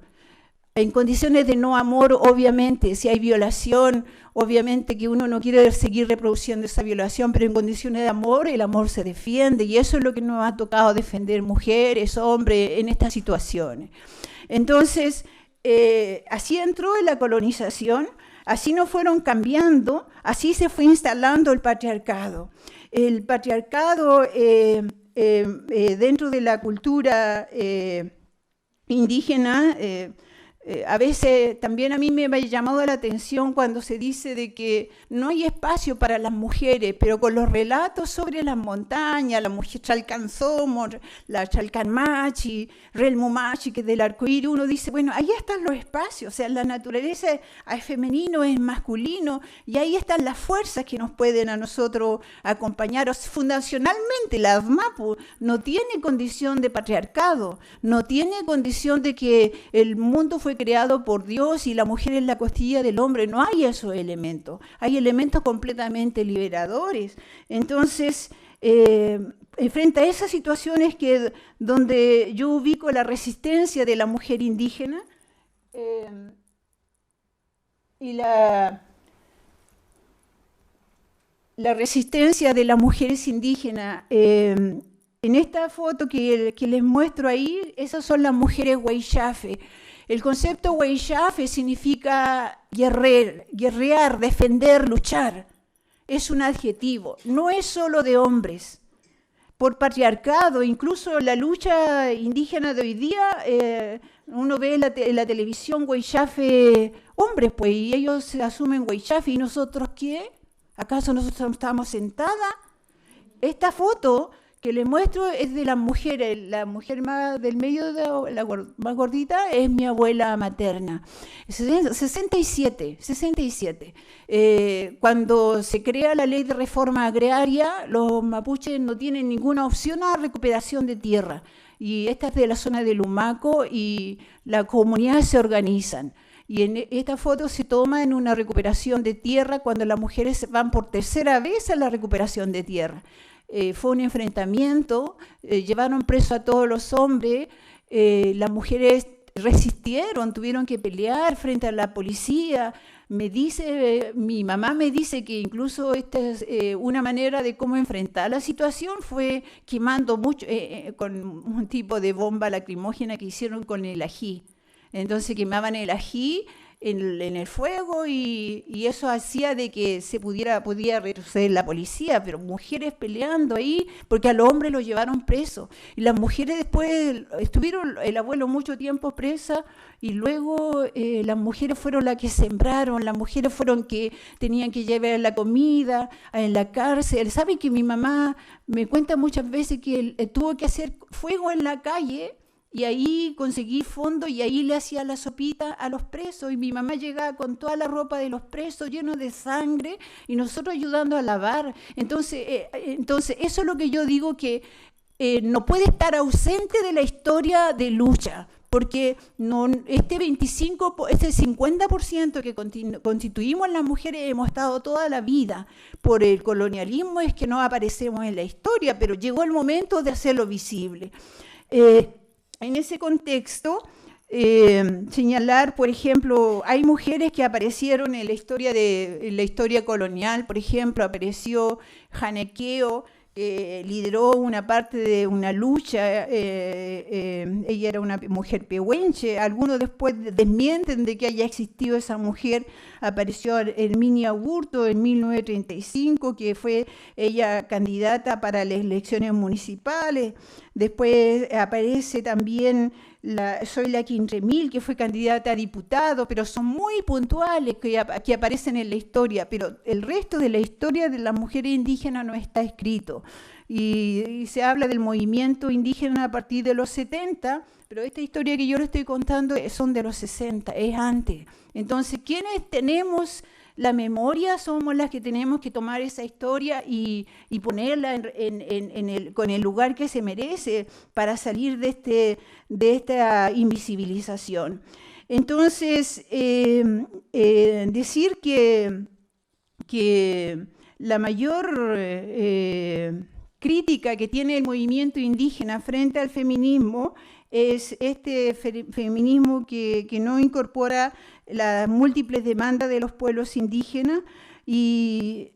En condiciones de no amor, obviamente, si hay violación, obviamente que uno no quiere seguir reproduciendo esa violación, pero en condiciones de amor, el amor se defiende, y eso es lo que nos ha tocado defender mujeres, hombres, en estas situaciones. Entonces, así entró en la colonización, así nos fueron cambiando, así se fue instalando el patriarcado. El patriarcado dentro de la cultura indígena, a veces también a mí me ha llamado la atención cuando se dice de que no hay espacio para las mujeres, pero con los relatos sobre las montañas, la mujer Chalcanzomo, la Chalcanmachi, Relmumachi, que es del arcoíris, uno dice, bueno, ahí están los espacios, o sea, la naturaleza es femenino, es masculino, y ahí están las fuerzas que nos pueden a nosotros acompañar. Fundacionalmente, la ADMAPU no tiene condición de patriarcado, no tiene condición de que el mundo fue creado por Dios y la mujer es la costilla del hombre. No hay esos elementos, hay elementos completamente liberadores. Entonces, frente a esas situaciones donde yo ubico la resistencia de la mujer indígena y la resistencia de las mujeres indígenas, en esta foto que les muestro ahí, esas son las mujeres Huaychafe. El concepto Huaychafe significa guerrear, defender, luchar. Es un adjetivo, no es solo de hombres. Por patriarcado, incluso la lucha indígena de hoy día, uno ve en la televisión Huaychafe hombres, pues, y ellos se asumen Huaychafe, ¿y nosotros qué? ¿Acaso nosotros estamos sentadas? Esta foto que les muestro es de las mujeres, la mujer más del medio, la más gordita, es mi abuela materna. 67. Cuando se crea la ley de reforma agraria, los mapuches no tienen ninguna opción a recuperación de tierra. Y esta es de la zona de Lumaco, y las comunidades se organizan. Y en esta foto se toma en una recuperación de tierra cuando las mujeres van por tercera vez a la recuperación de tierra. Fue un enfrentamiento, llevaron preso a todos los hombres, las mujeres resistieron, tuvieron que pelear frente a la policía. Mi mamá me dice que incluso esta es una manera de cómo enfrentar la situación, fue quemando mucho, con un tipo de bomba lacrimógena que hicieron con el ají. Entonces quemaban el ají en el fuego, y eso hacía de que podía retroceder la policía, pero mujeres peleando ahí, porque a los hombres los llevaron presos. Y las mujeres después estuvieron, el abuelo mucho tiempo presa, y luego las mujeres fueron las que sembraron, las mujeres fueron que tenían que llevar la comida en la cárcel. ¿Saben que mi mamá me cuenta muchas veces que tuvo que hacer fuego en la calle? Y ahí conseguí fondos, y ahí le hacía la sopita a los presos, y mi mamá llegaba con toda la ropa de los presos lleno de sangre, y nosotros ayudando a lavar. Entonces eso es lo que yo digo, que no puede estar ausente de la historia de lucha, porque este 50% que constituimos las mujeres hemos estado toda la vida. Por el colonialismo es que no aparecemos en la historia, pero llegó el momento de hacerlo visible. En ese contexto, señalar, por ejemplo, hay mujeres que aparecieron en la historia colonial. Por ejemplo, apareció Janequeo, lideró una parte de una lucha, ella era una mujer pehuenche, algunos después desmienten de que haya existido esa mujer. Apareció Herminia Burto en 1935, que fue ella candidata para las elecciones municipales. Después aparece también Zoila Quintremil, que fue candidata a diputado, pero son muy puntuales que aparecen en la historia, pero el resto de la historia de las mujeres indígenas no está escrito. Y se habla del movimiento indígena a partir de los 70, pero esta historia que yo le estoy contando son de los 60, es antes. Entonces, ¿quiénes tenemos la memoria? Somos las que tenemos que tomar esa historia y ponerla con el lugar que se merece para salir de esta invisibilización. Entonces, decir que la mayor crítica que tiene el movimiento indígena frente al feminismo es este feminismo que no incorpora las múltiples demandas de los pueblos indígenas hay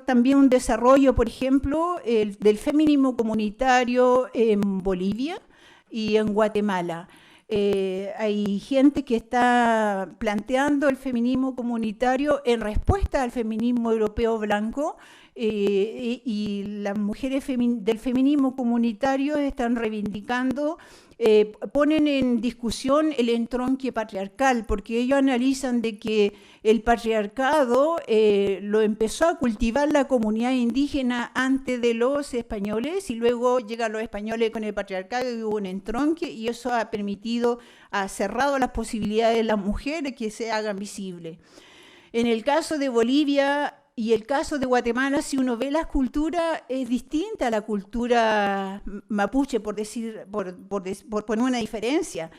también un desarrollo, por ejemplo, del feminismo comunitario en Bolivia y en Guatemala. Hay gente que está planteando el feminismo comunitario en respuesta al feminismo europeo blanco, y las mujeres del feminismo comunitario están reivindicando, ponen en discusión el entronque patriarcal, porque ellos analizan de que el patriarcado lo empezó a cultivar la comunidad indígena antes de los españoles, y luego llegan los españoles con el patriarcado y hubo un entronque, y eso ha permitido, ha cerrado las posibilidades de las mujeres que se hagan visibles. En el caso de Bolivia y el caso de Guatemala, si uno ve las culturas, es distinta a la cultura mapuche, por poner una diferencia.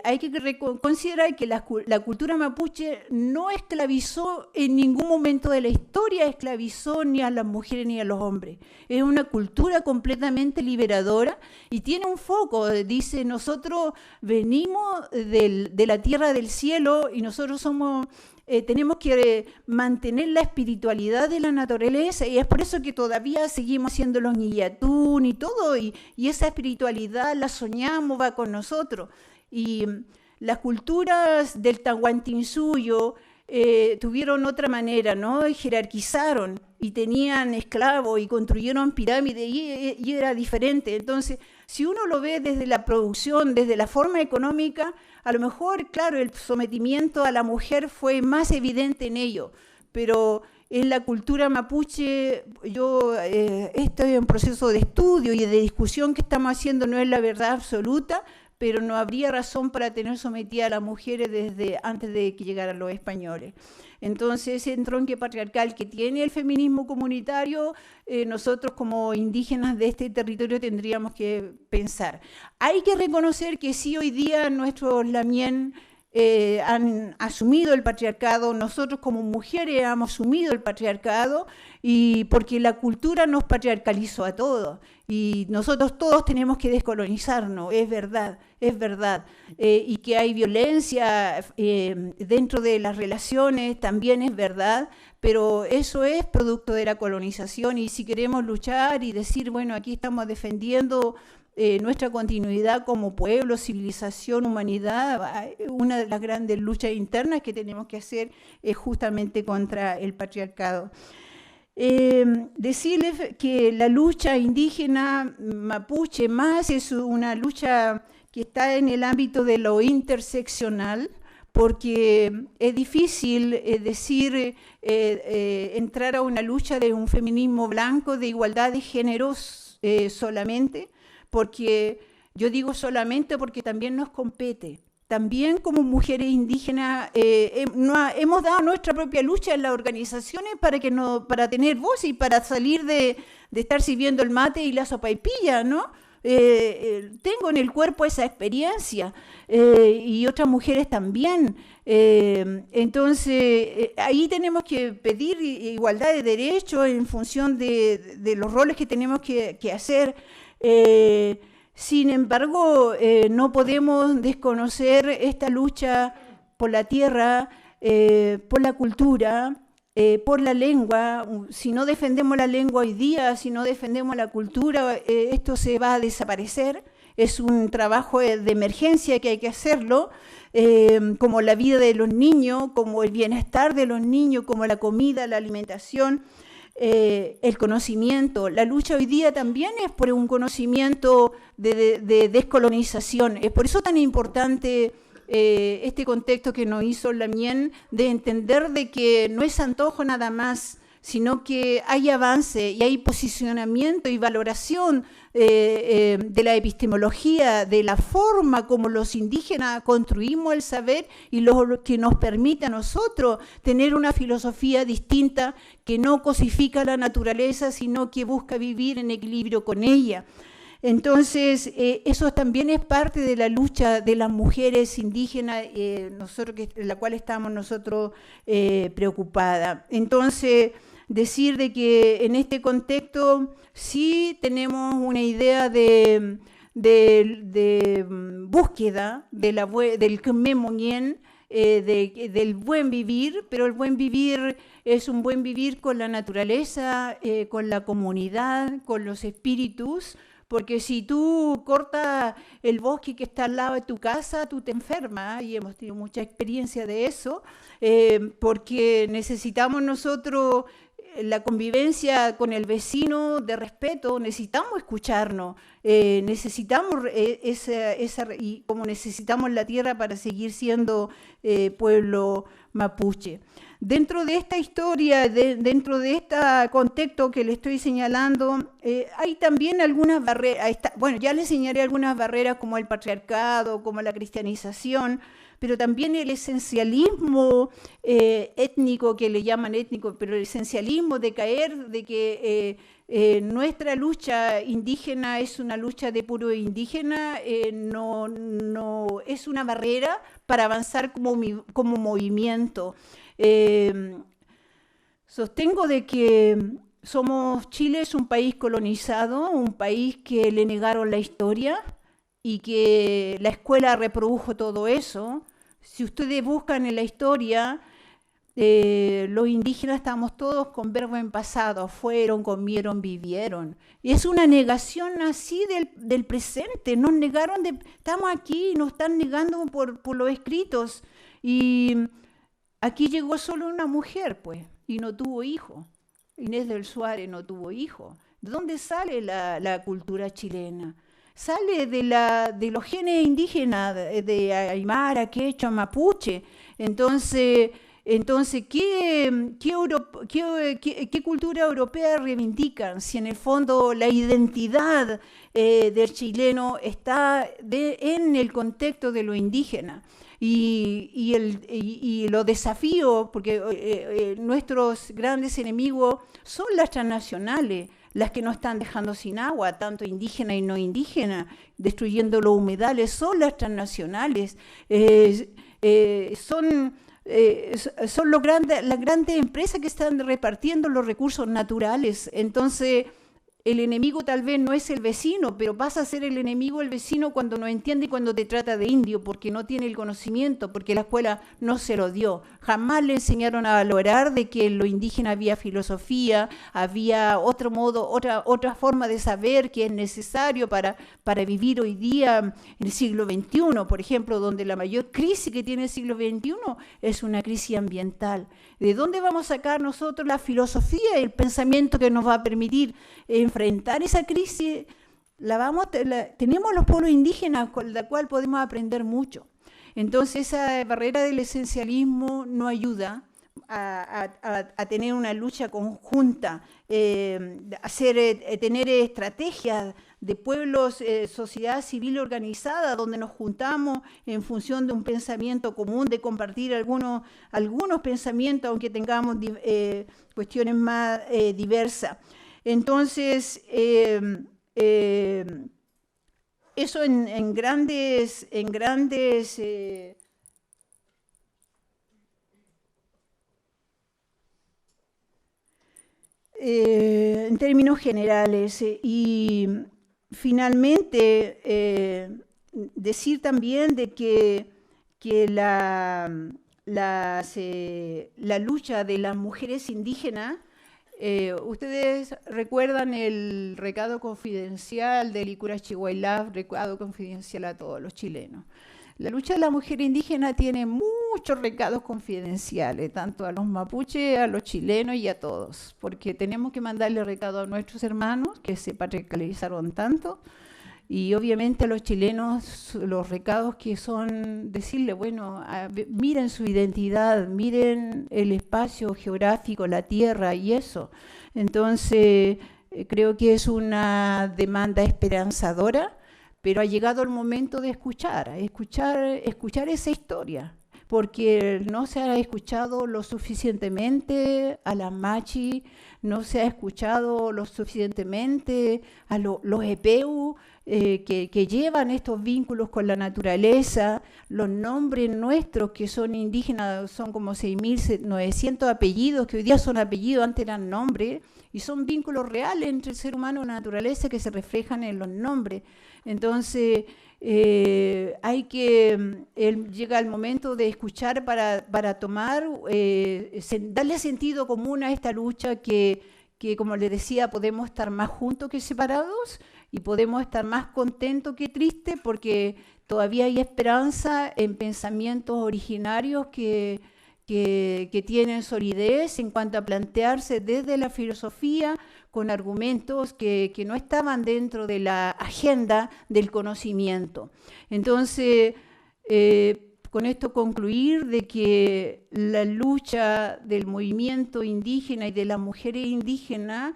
Hay que considerar que la cultura mapuche no esclavizó en ningún momento de la historia, esclavizó ni a las mujeres ni a los hombres. Es una cultura completamente liberadora y tiene un foco. Dice, nosotros venimos de la tierra del cielo y nosotros somos... tenemos que mantener la espiritualidad de la naturaleza, y es por eso que todavía seguimos siendo los Ñillatún y todo, y esa espiritualidad la soñamos, va con nosotros. Y las culturas del Tahuantinsuyo tuvieron otra manera, ¿no? Jerarquizaron y tenían esclavos y construyeron pirámides y era diferente. Entonces, si uno lo ve desde la producción, desde la forma económica, a lo mejor, claro, el sometimiento a la mujer fue más evidente en ello, pero en la cultura mapuche, esto es un proceso de estudio y de discusión que estamos haciendo, no es la verdad absoluta, pero no habría razón para tener sometida a las mujeres desde antes de que llegaran los españoles. Entonces, ese entronque patriarcal que tiene el feminismo comunitario, nosotros como indígenas de este territorio tendríamos que pensar. Hay que reconocer que sí, hoy día nuestros lamien han asumido el patriarcado, nosotros como mujeres hemos asumido el patriarcado, y porque la cultura nos patriarcalizó a todos, y nosotros todos tenemos que descolonizarnos, es verdad, y que hay violencia dentro de las relaciones también es verdad, pero eso es producto de la colonización, y si queremos luchar y decir, bueno, aquí estamos defendiendo nuestra continuidad como pueblo, civilización, humanidad, una de las grandes luchas internas que tenemos que hacer es justamente contra el patriarcado. Decirles que la lucha indígena mapuche más es una lucha que está en el ámbito de lo interseccional, porque es difícil entrar a una lucha de un feminismo blanco de igualdad de géneros solamente, porque yo digo solamente porque también nos compete. También como mujeres indígenas hemos dado nuestra propia lucha en las organizaciones para tener voz y para salir de estar sirviendo el mate y la sopaipilla, ¿no? Tengo en el cuerpo esa experiencia y otras mujeres también. Entonces, ahí tenemos que pedir igualdad de derechos en función de los roles que tenemos que hacer. Sin embargo, no podemos desconocer esta lucha por la tierra, por la cultura, por la lengua. Si no defendemos la lengua hoy día, si no defendemos la cultura, esto se va a desaparecer. Es un trabajo de emergencia que hay que hacerlo, como la vida de los niños, como el bienestar de los niños, como la comida, la alimentación, el conocimiento. La lucha hoy día también es por un conocimiento de descolonización. Es por eso tan importante este contexto que nos hizo Lamien, de entender de que no es antojo nada más, sino que hay avance y hay posicionamiento y valoración de la epistemología, de la forma como los indígenas construimos el saber y lo que nos permite a nosotros tener una filosofía distinta que no cosifica la naturaleza, sino que busca vivir en equilibrio con ella. Entonces, eso también es parte de la lucha de las mujeres indígenas, en la cual estamos nosotros preocupadas. Entonces, decir de que en este contexto sí tenemos una idea de búsqueda del Khmer-Monyen, del buen vivir, pero el buen vivir es un buen vivir con la naturaleza, con la comunidad, con los espíritus, porque si tú cortas el bosque que está al lado de tu casa, tú te enfermas, y hemos tenido mucha experiencia de eso, porque necesitamos nosotros la convivencia con el vecino de respeto, necesitamos escucharnos, necesitamos y como necesitamos la tierra para seguir siendo pueblo mapuche. Dentro de esta historia, dentro de este contexto que le estoy señalando, hay también algunas barreras. Bueno, ya le señalé algunas barreras como el patriarcado, como la cristianización, pero también el esencialismo étnico, que le llaman étnico, pero el esencialismo de caer, de que nuestra lucha indígena es una lucha de puro indígena, no es una barrera para avanzar como movimiento. Sostengo de que Chile es un país colonizado, un país que le negaron la historia y que la escuela reprodujo todo eso. Si ustedes buscan en la historia, los indígenas estamos todos con verbo en pasado, fueron, comieron, vivieron. Y es una negación así del presente, nos negaron, estamos aquí, nos están negando por los escritos. Y aquí llegó solo una mujer, pues, y no tuvo hijo. Inés del Suárez no tuvo hijo. ¿De dónde sale la cultura chilena? Sale de los genes indígenas, de Aymara, Quechua, Mapuche. Entonces ¿qué cultura europea reivindican? Si en el fondo la identidad del chileno está en el contexto de lo indígena. Y los desafíos, porque nuestros grandes enemigos son las transnacionales, las que nos están dejando sin agua, tanto indígena y no indígena, destruyendo los humedales, son las transnacionales, son las grandes empresas que están repartiendo los recursos naturales. Entonces, el enemigo tal vez no es el vecino, pero pasa a ser el enemigo el vecino cuando no entiende y cuando te trata de indio, porque no tiene el conocimiento, porque la escuela no se lo dio. Jamás le enseñaron a valorar de que en lo indígena había filosofía, había otro modo, otra forma de saber que es necesario para vivir hoy día en el siglo XXI, por ejemplo, donde la mayor crisis que tiene el siglo XXI es una crisis ambiental. ¿De dónde vamos a sacar nosotros la filosofía y el pensamiento que nos va a permitir enfrentar esa crisis? Tenemos los pueblos indígenas con la cual podemos aprender mucho. Entonces esa barrera del esencialismo no ayuda a tener una lucha conjunta, tener estrategias de pueblos, sociedad civil organizada, donde nos juntamos en función de un pensamiento común, de compartir algunos pensamientos, aunque tengamos cuestiones más diversas. Entonces, eso en grandes en términos generales. Y finalmente, decir también de que la lucha de las mujeres indígenas. Ustedes recuerdan el recado confidencial de Licura Chihuahua, recado confidencial a todos los chilenos. La lucha de la mujer indígena tiene muchos recados confidenciales, tanto a los mapuches, a los chilenos y a todos, porque tenemos que mandarle recado a nuestros hermanos que se patriarcalizaron tanto, y obviamente a los chilenos los recados que son decirle, bueno, miren su identidad, miren el espacio geográfico, la tierra y eso. Entonces, creo que es una demanda esperanzadora, pero ha llegado el momento de escuchar esa historia, porque no se ha escuchado lo suficientemente a las machi, no se ha escuchado lo suficientemente a los epeu, que llevan estos vínculos con la naturaleza. Los nombres nuestros que son indígenas son como 6.900 apellidos, que hoy día son apellidos, antes eran nombres, y son vínculos reales entre el ser humano y la naturaleza que se reflejan en los nombres. Entonces, llega el momento de escuchar para tomar, darle sentido común a esta lucha que, como les decía, podemos estar más juntos que separados y podemos estar más contentos que tristes, porque todavía hay esperanza en pensamientos originarios que tienen solidez en cuanto a plantearse desde la filosofía con argumentos que no estaban dentro de la agenda del conocimiento. Entonces, con esto concluir de que la lucha del movimiento indígena y de las mujeres indígenas,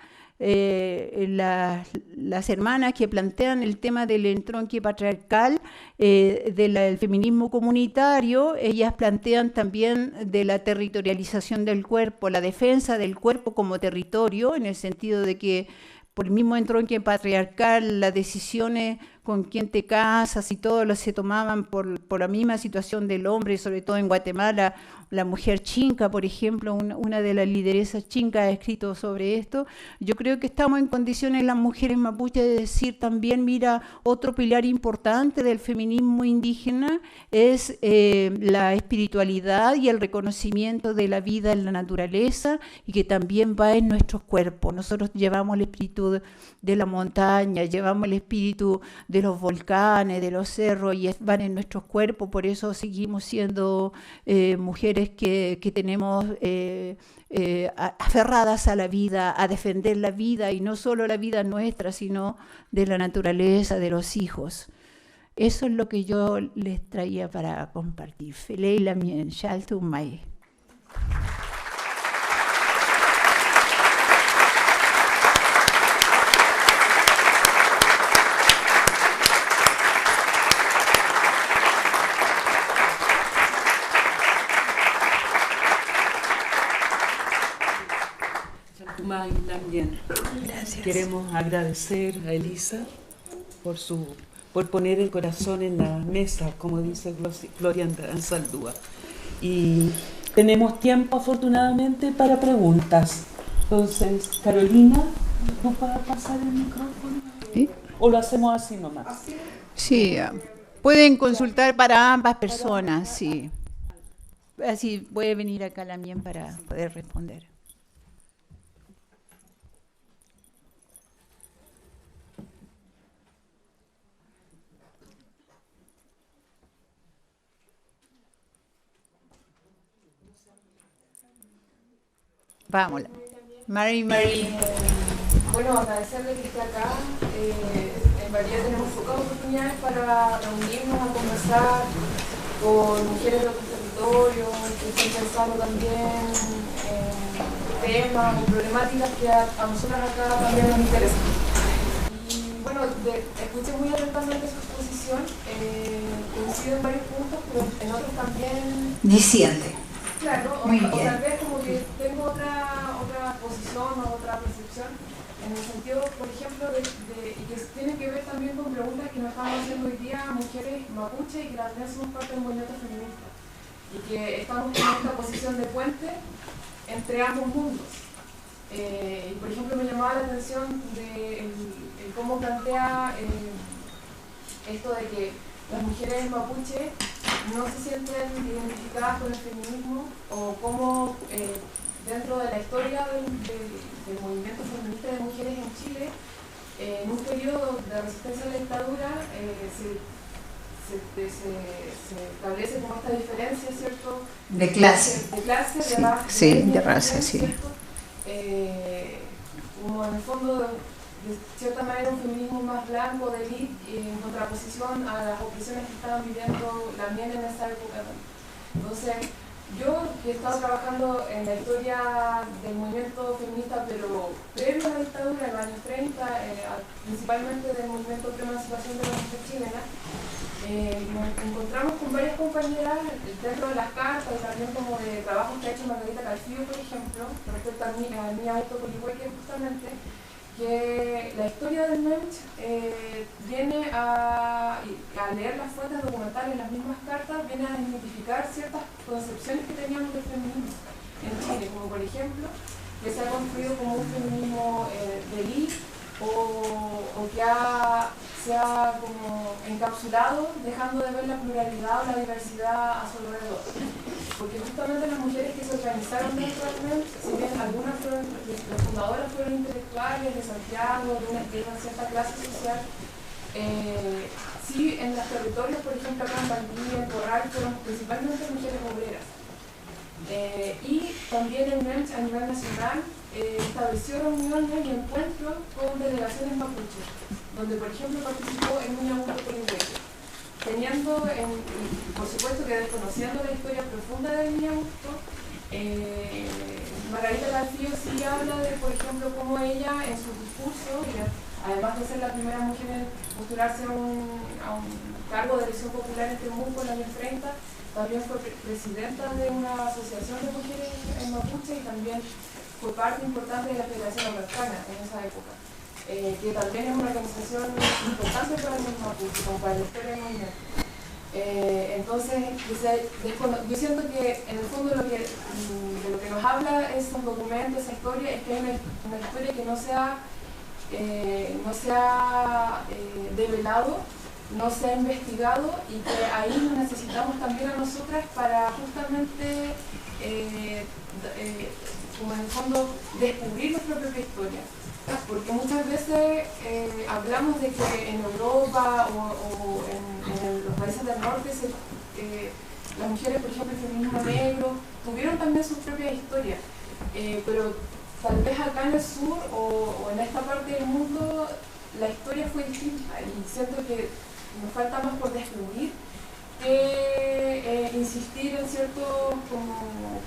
las hermanas que plantean el tema del entronque patriarcal, del feminismo comunitario, ellas plantean también de la territorialización del cuerpo, la defensa del cuerpo como territorio, en el sentido de que por el mismo entronque patriarcal, las decisiones con quién te casas y todo se tomaban por la misma situación del hombre, sobre todo en Guatemala. La mujer chinca, por ejemplo, una de las lideresas chincas ha escrito sobre esto. Yo creo que estamos en condiciones las mujeres mapuches de decir también, mira, otro pilar importante del feminismo indígena es la espiritualidad y el reconocimiento de la vida en la naturaleza, y que también va en nuestros cuerpos. Nosotros llevamos el espíritu de la montaña, llevamos el espíritu de los volcanes, de los cerros, y van en nuestros cuerpos. Por eso seguimos siendo mujeres que tenemos aferradas a la vida, a defender la vida, y no solo la vida nuestra, sino de la naturaleza, de los hijos. Eso es lo que yo les traía para compartir. Feleila mien, shaltu mai. También. Gracias. Queremos agradecer a Elisa por poner el corazón en la mesa, como dice Gloria Anzaldúa. Y tenemos tiempo, afortunadamente, para preguntas. Entonces, Carolina, ¿nos va a pasar el micrófono? ¿Sí? ¿O lo hacemos así nomás? Sí, pueden consultar para ambas personas, sí. Así puede venir acá también para poder responder. Vamos, Mary. Bueno, agradecerle que esté acá. En realidad tenemos pocas oportunidades para reunirnos a conversar con mujeres de otros territorios que están pensando también en temas o problemáticas que a nosotras acá también nos interesan. Y bueno, escuché muy atentamente su exposición, coincido en varios puntos, pero en otros también... Diciente. Claro, o tal vez como que tengo otra posición o otra percepción, en el sentido, por ejemplo, y que tiene que ver también con preguntas que nos estamos haciendo hoy día mujeres mapuche, y que también somos parte del movimiento feminista, y que estamos en esta posición de puente entre ambos mundos. Y por ejemplo, me llamaba la atención de cómo plantea esto de que las mujeres mapuche no se sienten identificadas con el feminismo o cómo dentro de la historia del movimiento feminista de mujeres en Chile, en un periodo de resistencia a la dictadura, se establece como esta diferencia, ¿cierto? De clase. De clase, de Sí, raza. sí, de raza, sí. Como en el fondo, de cierta manera, un feminismo más blanco, de élite, en contraposición a las opresiones que estaban viviendo también en esa época. Entonces, yo que he estado trabajando en la historia del movimiento feminista, pero previo a la dictadura, en los años 30, principalmente del movimiento de emancipación de la mujer chilena, nos encontramos con varias compañeras dentro de las cartas y también como de trabajos que ha hecho Margarita Calfillo, por ejemplo, respecto a Niña Alto Polihueque, justamente, que la historia del MEMS viene a leer las fuentes documentales, las mismas cartas, viene a identificar ciertas concepciones que teníamos del feminismo en Chile, como por ejemplo, que se ha construido como un feminismo de élite o que se ha como encapsulado, dejando de ver la pluralidad o la diversidad a su alrededor. Porque justamente las mujeres que se organizaron dentro del MEMS, si bien algunas fueron, las fundadoras fueron intelectuales de Santiago, de una cierta clase social, sí en los territorios, por ejemplo acá en Valdivia, en Corral, fueron principalmente mujeres obreras. Y también el MEMS a nivel nacional estableció reuniones y encuentros con delegaciones mapuches, donde por ejemplo participó en Niña Alto Polihueque. Teniendo, por supuesto que desconociendo la historia profunda de Niña Augusto, Margarita Calfillo sí habla de, por ejemplo, cómo ella en su discurso, además de ser la primera mujer en postularse a un cargo de elección popular en Temuco en los años 30, también fue presidenta de una asociación de mujeres en Mapuche y también fue parte importante de la Federación Americana en esa época. Que también es una organización importante para el Mapuche, como para la historia del movimiento. Entonces, yo siento que en el fondo de lo que nos habla esos documentos, esa historia, es que hay una historia que no se ha develado, no se ha investigado y que ahí nos necesitamos también a nosotras para justamente, como en el fondo, descubrir nuestra propia historia. Porque muchas veces hablamos de que en Europa o en los países del norte las mujeres, por ejemplo, el feminismo negro, tuvieron también sus propias historias, pero tal vez acá en el sur o en esta parte del mundo la historia fue distinta y siento que nos falta más por descubrir que insistir en ciertas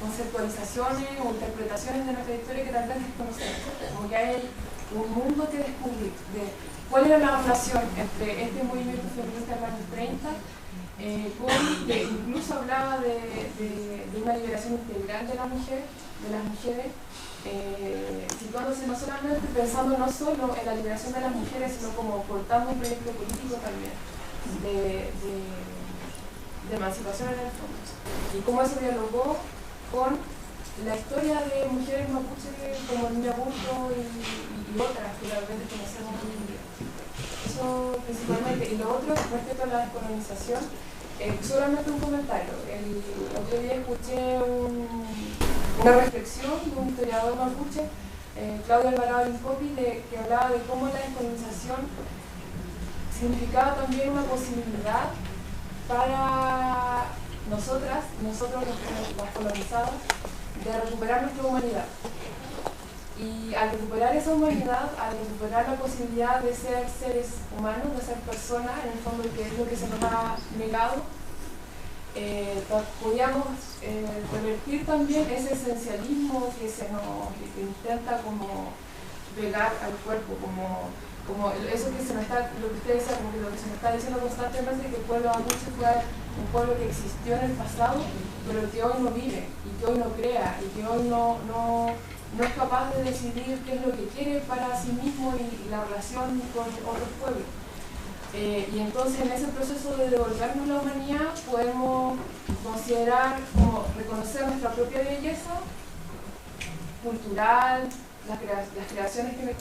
conceptualizaciones o interpretaciones de nuestra historia que tal vez desconocemos, como que hay un mundo que descubrir de cuál era la relación entre este movimiento feminista de los años 30 que incluso hablaba de una liberación integral de las mujeres, situándose no solamente pensando no solo en la liberación de las mujeres, sino como portando un proyecto político también de emancipación en el fondo. Y cómo eso dialogó con la historia de mujeres mapuche como Niña Augusto y otras que tal vez desconocemos hoy en día. Eso principalmente. Y lo otro, respecto a la descolonización, solamente un comentario. El otro día escuché una reflexión de un historiador mapuche, Claudio Alvarado Incopi, que hablaba de cómo la descolonización significaba también una posibilidad para nosotros las colonizadas, de recuperar nuestra humanidad. Y al recuperar esa humanidad, al recuperar la posibilidad de ser seres humanos, de ser personas, en el fondo que es lo que se nos ha negado, podíamos revertir también ese esencialismo que intenta como pegar al cuerpo, como eso que se nos está, lo que usted decía, como que lo que se nos está diciendo constantemente, que el pueblo mapuche fue un pueblo que existió en el pasado, pero que hoy no vive, y que hoy no crea, y que hoy no es capaz de decidir qué es lo que quiere para sí mismo y la relación con otros pueblos. Y entonces en ese proceso de devolvernos la humanidad podemos considerar, como reconocer nuestra propia belleza cultural, las creaciones que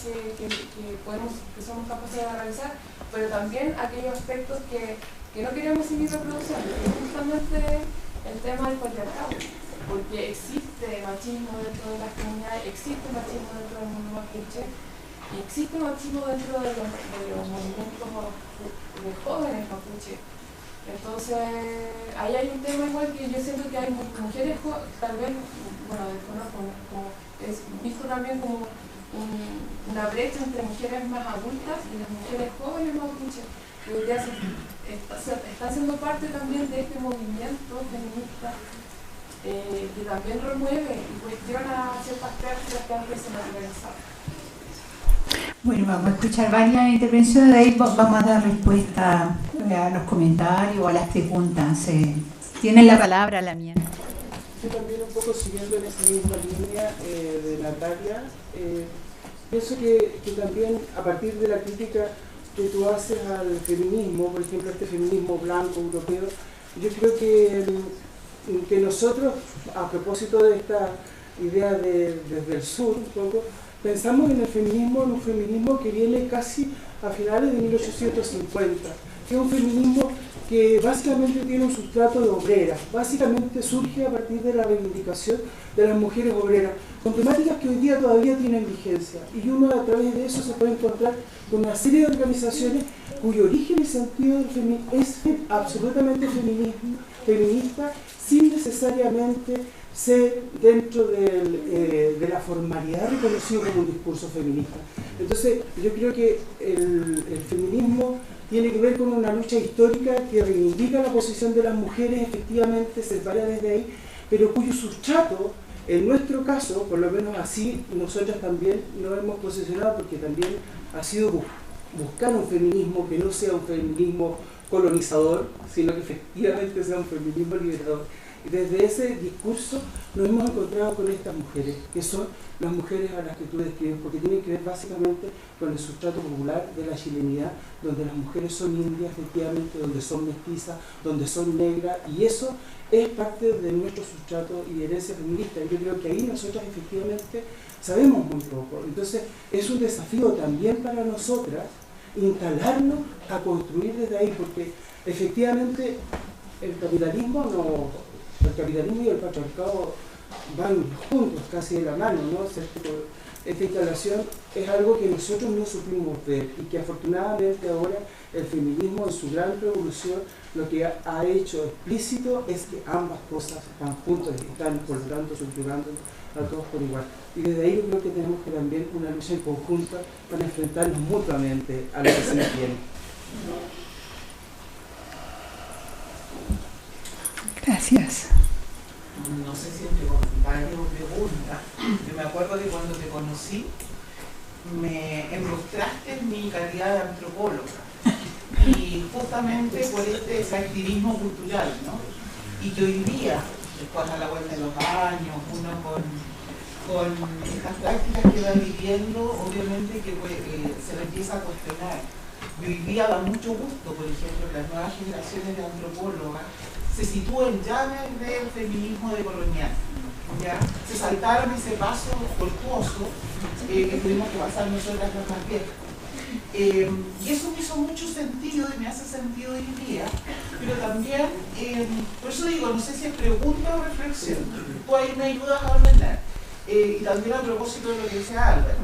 somos capaces de realizar, pero también aquellos aspectos que que no queremos seguir reproduciendo, que es justamente el tema del patriarcado, porque existe machismo dentro de las comunidades, existe machismo dentro del mundo mapuche, y existe machismo dentro de los movimientos de jóvenes mapuche. Entonces, ahí hay un tema igual que yo siento que hay mujeres, tal vez, bueno, como visto también como una brecha entre mujeres más adultas y las mujeres jóvenes mapuche, que hoy día están siendo parte también de este movimiento feminista que también remueve y cuestiona ciertas prácticas que antes se materializaban. Bueno, vamos a escuchar varias intervenciones, de ahí vamos a dar respuesta a los comentarios o a las preguntas. Tienen la palabra la mía. Yo también un poco siguiendo en esa misma línea de Natalia, pienso que también a partir de la crítica que tú haces al feminismo, por ejemplo este feminismo blanco europeo, yo creo que nosotros, a propósito de esta idea desde el sur un poco, pensamos en el feminismo, en un feminismo que viene casi a finales de 1850, que es un feminismo que básicamente tiene un sustrato de obreras, básicamente surge a partir de la reivindicación de las mujeres obreras, con temáticas que hoy día todavía tienen vigencia, y uno a través de eso se puede encontrar con una serie de organizaciones cuyo origen y sentido del feminismo es absolutamente feminista, sin necesariamente ser dentro de la formalidad reconocido como un discurso feminista. Entonces yo creo que el feminismo tiene que ver con una lucha histórica que reivindica la posición de las mujeres, efectivamente se para desde ahí, pero cuyo sustrato, en nuestro caso, por lo menos así, nosotros también nos hemos posicionado, porque también ha sido buscar un feminismo que no sea un feminismo colonizador, sino que efectivamente sea un feminismo liberador. Y desde ese discurso nos hemos encontrado con estas mujeres, que son las mujeres a las que tú describes, porque tienen que ver básicamente con el sustrato popular de la chilenidad, donde las mujeres son indias, efectivamente, donde son mestizas, donde son negras, y eso es parte de nuestro sustrato y herencia feminista. Yo creo que ahí nosotras efectivamente sabemos muy poco. Entonces es un desafío también para nosotras instalarnos a construir desde ahí, porque efectivamente el capitalismo y el patriarcado van juntos, casi de la mano, ¿no? Esta instalación es algo que nosotros no supimos ver y que afortunadamente ahora el feminismo en su gran revolución lo que ha hecho explícito es que ambas cosas están juntas y están por lo tanto subyugando a todos por igual. Y desde ahí yo creo que tenemos que también una lucha en conjunta para enfrentarnos mutuamente a lo que se nos viene. Gracias. No sé si entre comentario o pregunta. Yo me acuerdo que cuando te conocí me enrostraste en mi calidad de antropóloga y justamente por este activismo cultural, ¿no? Y que hoy día, después a la vuelta de los años, uno con estas prácticas que va viviendo, obviamente que se le empieza a cuestionar. Y hoy día da mucho gusto, por ejemplo, que las nuevas generaciones de antropólogas se sitúen ya desde el feminismo decolonial. ¿Ya? Se saltaron ese paso tortuoso que tuvimos que pasar nosotras las más viejas. Y eso me hizo mucho sentido y me hace sentido hoy día, pero también, por eso digo, no sé si es pregunta o reflexión, tú ahí me ayudas a ordenar. Y también a propósito de lo que decía Álvaro,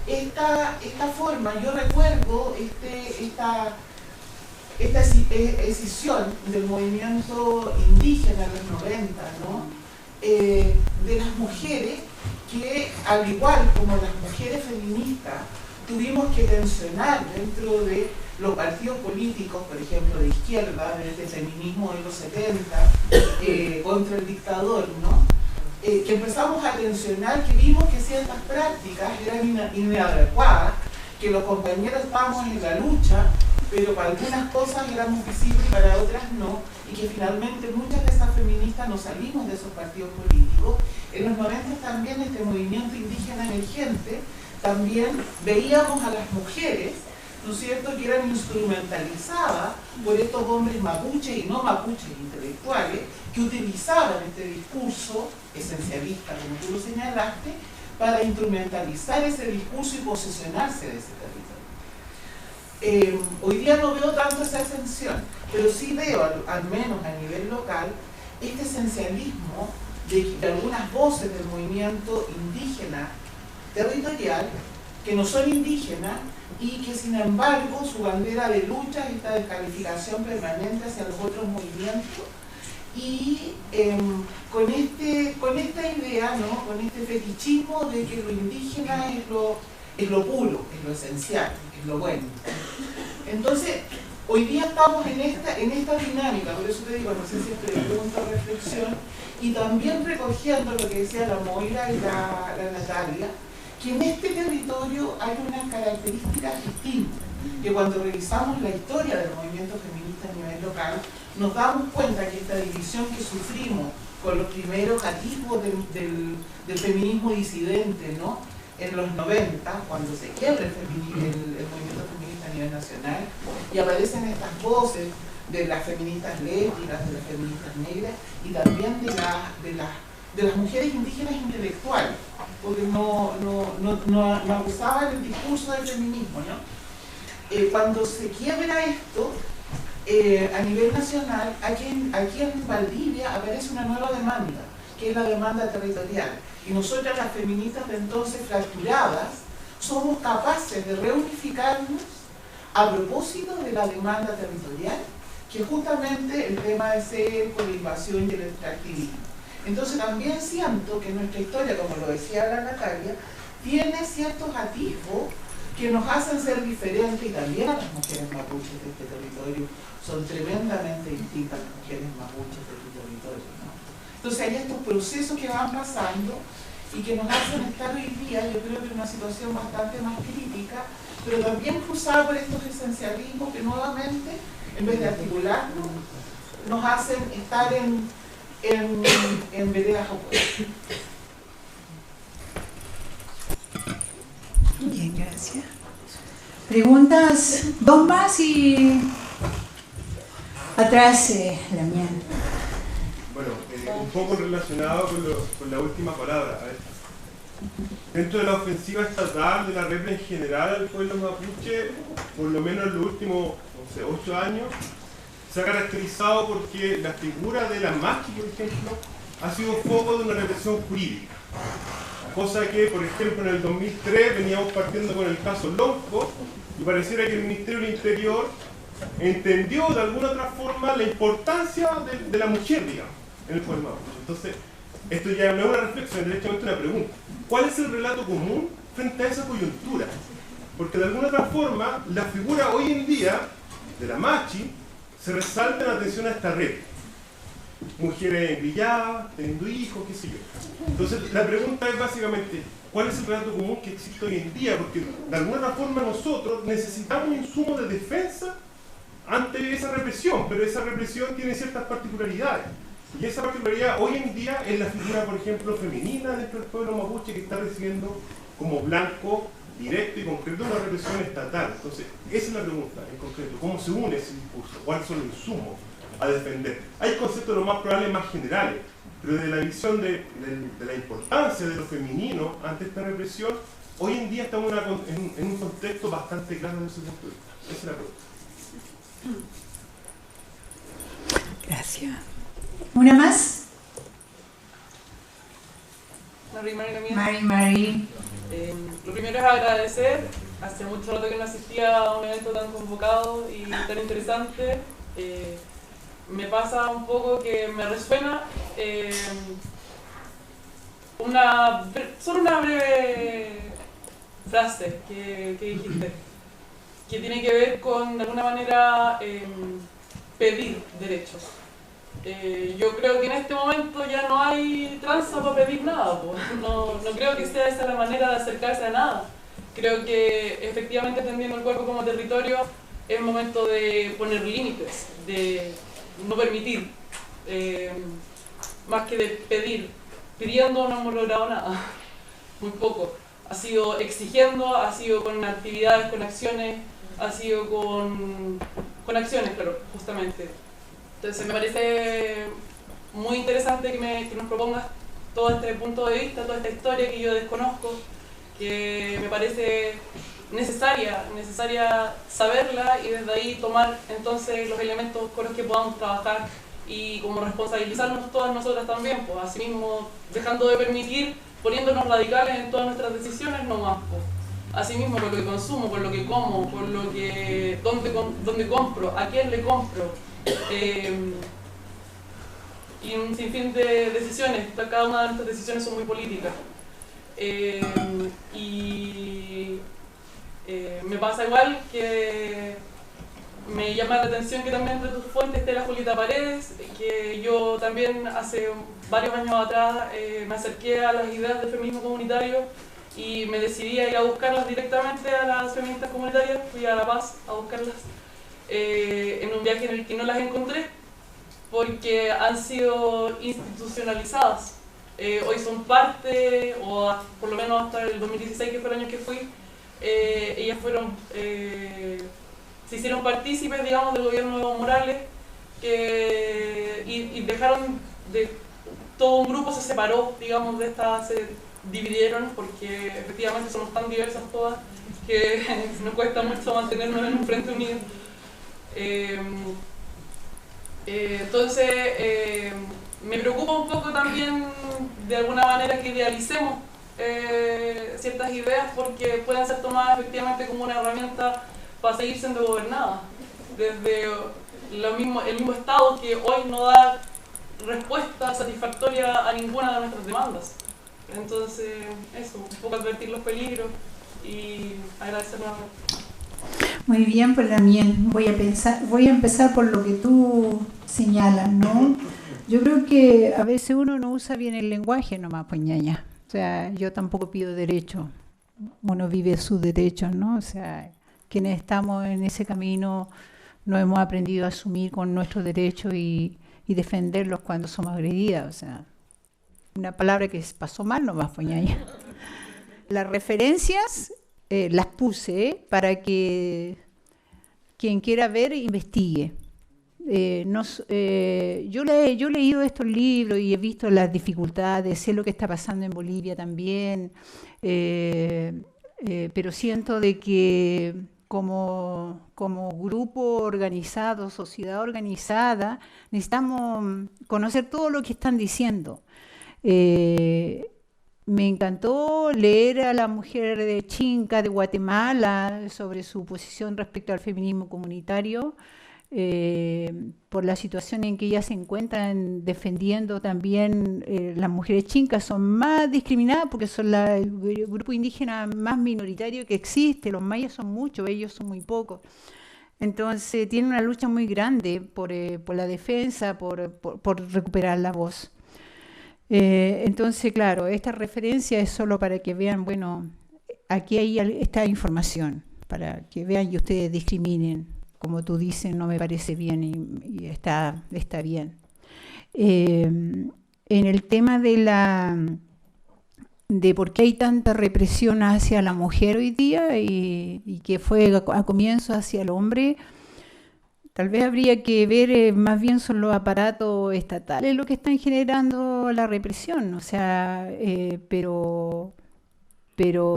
esta forma, yo recuerdo esta escisión del movimiento indígena en los 90, ¿no? De las mujeres que, al igual como las mujeres feministas, tuvimos que tensionar dentro de los partidos políticos, por ejemplo, de izquierda, desde el feminismo de los 70, contra el dictador, ¿no? Que empezamos a tensionar, que vimos que ciertas prácticas eran inadecuadas, que los compañeros estábamos en la lucha, pero para algunas cosas éramos visibles y para otras no, y que finalmente muchas de esas feministas nos salimos de esos partidos políticos. En los 90 también este movimiento indígena emergente, también veíamos a las mujeres, ¿no es cierto?, que eran instrumentalizadas por estos hombres mapuches y no mapuches intelectuales, que utilizaban este discurso esencialista, como tú lo señalaste, para instrumentalizar ese discurso y posesionarse de ese territorio. hoy día no veo tanto esa exención, pero sí veo, al menos a nivel local, este esencialismo de que algunas voces del movimiento indígena territorial, que no son indígenas, y que sin embargo su bandera de lucha es esta descalificación permanente hacia los otros movimientos, y con esta idea, ¿no?, con este fetichismo de que lo indígena es lo puro, es lo esencial, es lo bueno. Entonces, hoy día estamos en esta dinámica, por eso te digo, no sé si es pregunta o reflexión, y también recogiendo lo que decía la Moira y la Natalia, que en este territorio hay unas características distintas, que cuando revisamos la historia del movimiento feminista a nivel local, nos damos cuenta que esta división que sufrimos con los primeros atisbos del feminismo disidente, ¿no?, en los 90, cuando se quiebra el movimiento feminista a nivel nacional, y aparecen estas voces de las feministas lésbicas, de las feministas negras, y también de las mujeres indígenas intelectuales, porque no abusaban el discurso del feminismo, ¿no? Cuando se quiebra esto, a nivel nacional, aquí en Valdivia aparece una nueva demanda, que es la demanda territorial. Y nosotras, las feministas de entonces fracturadas, somos capaces de reunificarnos a propósito de la demanda territorial, que es justamente el tema de cerco, la invasión y el extractivismo. Entonces también siento que nuestra historia, como lo decía la Natalia, tiene ciertos atisbos que nos hacen ser diferentes, y también a las mujeres mapuches de este territorio son tremendamente distintas a las mujeres mapuches de este territorio, ¿no? Entonces hay estos procesos que van pasando y que nos hacen estar hoy día, yo creo que en una situación bastante más crítica, pero también cruzada por estos esencialismos que nuevamente, en vez de articularnos, nos hacen estar en veredas opuestas. Bien, gracias. Preguntas, dos más y atrás la mía. Bueno, un poco relacionado con la última palabra. Dentro de la ofensiva estatal de la REPRE en general al pueblo mapuche, por lo menos en los últimos 8 años, se ha caracterizado porque la figura de la machi, por ejemplo, ha sido foco de una represión jurídica. Cosa que, por ejemplo, en el 2003 veníamos partiendo con el caso Lonco, y pareciera que el Ministerio del Interior entendió de alguna otra forma la importancia de la mujer, digamos, en el pueblo mapuche. Entonces, esto ya no es una reflexión, es directamente una pregunta. ¿Cuál es el relato común frente a esa coyuntura? Porque de alguna otra forma, la figura hoy en día de la machi se resalta en atención a esta red. Mujeres brilladas, teniendo hijos, qué sé yo. Entonces, la pregunta es básicamente, ¿cuál es el relato común que existe hoy en día? Porque de alguna otra forma nosotros necesitamos insumos de defensa ante esa represión, pero esa represión tiene ciertas particularidades. Y esa particularidad hoy en día es la figura, por ejemplo, femenina dentro del pueblo mapuche, que está recibiendo como blanco directo y concreto una represión estatal. Entonces, esa es la pregunta en concreto. ¿Cómo se une ese discurso? ¿Cuáles son los insumos a defender? Hay conceptos lo más probables, más generales, pero desde la visión de la importancia de lo femenino ante esta represión, hoy en día estamos en un contexto bastante claro desde ese punto de vista. Esa es la pregunta. Gracias. ¿Una más? Mari. Lo primero es agradecer. Hace mucho rato que no asistía a un evento tan convocado y tan interesante. Me pasa un poco que me resuena solo una breve frase que dijiste, que tiene que ver con, de alguna manera, pedir derechos. Yo creo que en este momento ya no hay tranza para pedir nada, pues. No creo que sea esa la manera de acercarse a nada. Creo que efectivamente, entendiendo el cuerpo como territorio, es momento de poner límites, de no permitir, más que de pedir. Pidiendo no hemos logrado nada, muy poco. Ha sido exigiendo, ha sido con actividades, con acciones, ha sido con acciones, claro, justamente. Entonces me parece muy interesante que nos propongas todo este punto de vista, toda esta historia que yo desconozco, que me parece necesaria saberla y desde ahí tomar entonces los elementos con los que podamos trabajar y como responsabilizarnos todas nosotras también, pues asimismo dejando de permitir, poniéndonos radicales en todas nuestras decisiones nomás, pues. Asimismo con lo que consumo, con lo que como, con lo que dónde compro, a quién le compro, y un sinfín de decisiones. Cada una de nuestras decisiones son muy políticas. Me pasa igual que me llama la atención que también entre tus fuentes esté la Julieta Paredes, que yo también hace varios años atrás me acerqué a las ideas del feminismo comunitario y me decidí a ir a buscarlas directamente a las feministas comunitarias. Fui a La Paz a buscarlas en un viaje en el que no las encontré porque han sido institucionalizadas. Hoy son parte, o por lo menos hasta el 2016, que fue el año que fui, ellas se hicieron partícipes, digamos, del gobierno de Evo Morales, y dejaron todo un grupo se separó, digamos, se dividieron, porque efectivamente somos tan diversas todas que nos cuesta mucho mantenernos en un frente unido. Entonces, me preocupa un poco también, de alguna manera, que idealicemos ciertas ideas porque pueden ser tomadas efectivamente como una herramienta para seguir siendo gobernadas desde el mismo Estado que hoy no da respuesta satisfactoria a ninguna de nuestras demandas. Entonces, eso, un poco advertir los peligros y agradecer nuevamente. Muy bien, pues también voy a empezar por lo que tú señalas, ¿no? Yo creo que a veces uno no usa bien el lenguaje nomás, pues ñaña. O sea, yo tampoco pido derecho, uno vive sus derechos, ¿no? O sea, quienes estamos en ese camino no hemos aprendido a asumir con nuestros derechos y defenderlos cuando somos agredidas. O sea, una palabra que pasó mal nomás, pues ñaña. Las referencias las puse para que quien quiera ver investigue. Yo he leído estos libros y he visto las dificultades, sé lo que está pasando en Bolivia también, pero siento de que como grupo organizado, sociedad organizada, necesitamos conocer todo lo que están diciendo. Me encantó leer a la mujer de Chinca de Guatemala sobre su posición respecto al feminismo comunitario, por la situación en que ellas se encuentran defendiendo también. Las mujeres chincas son más discriminadas porque son el grupo indígena más minoritario que existe. Los mayas son muchos, ellos son muy pocos. Entonces tienen una lucha muy grande por la defensa, por recuperar la voz. Entonces, claro, esta referencia es solo para que vean, bueno, aquí hay esta información, para que vean y ustedes discriminen. Como tú dices, no me parece bien y está bien. En el tema de por qué hay tanta represión hacia la mujer hoy día y que fue a comienzo hacia el hombre, tal vez habría que ver más bien son los aparatos estatales los que están generando la represión, o sea, pero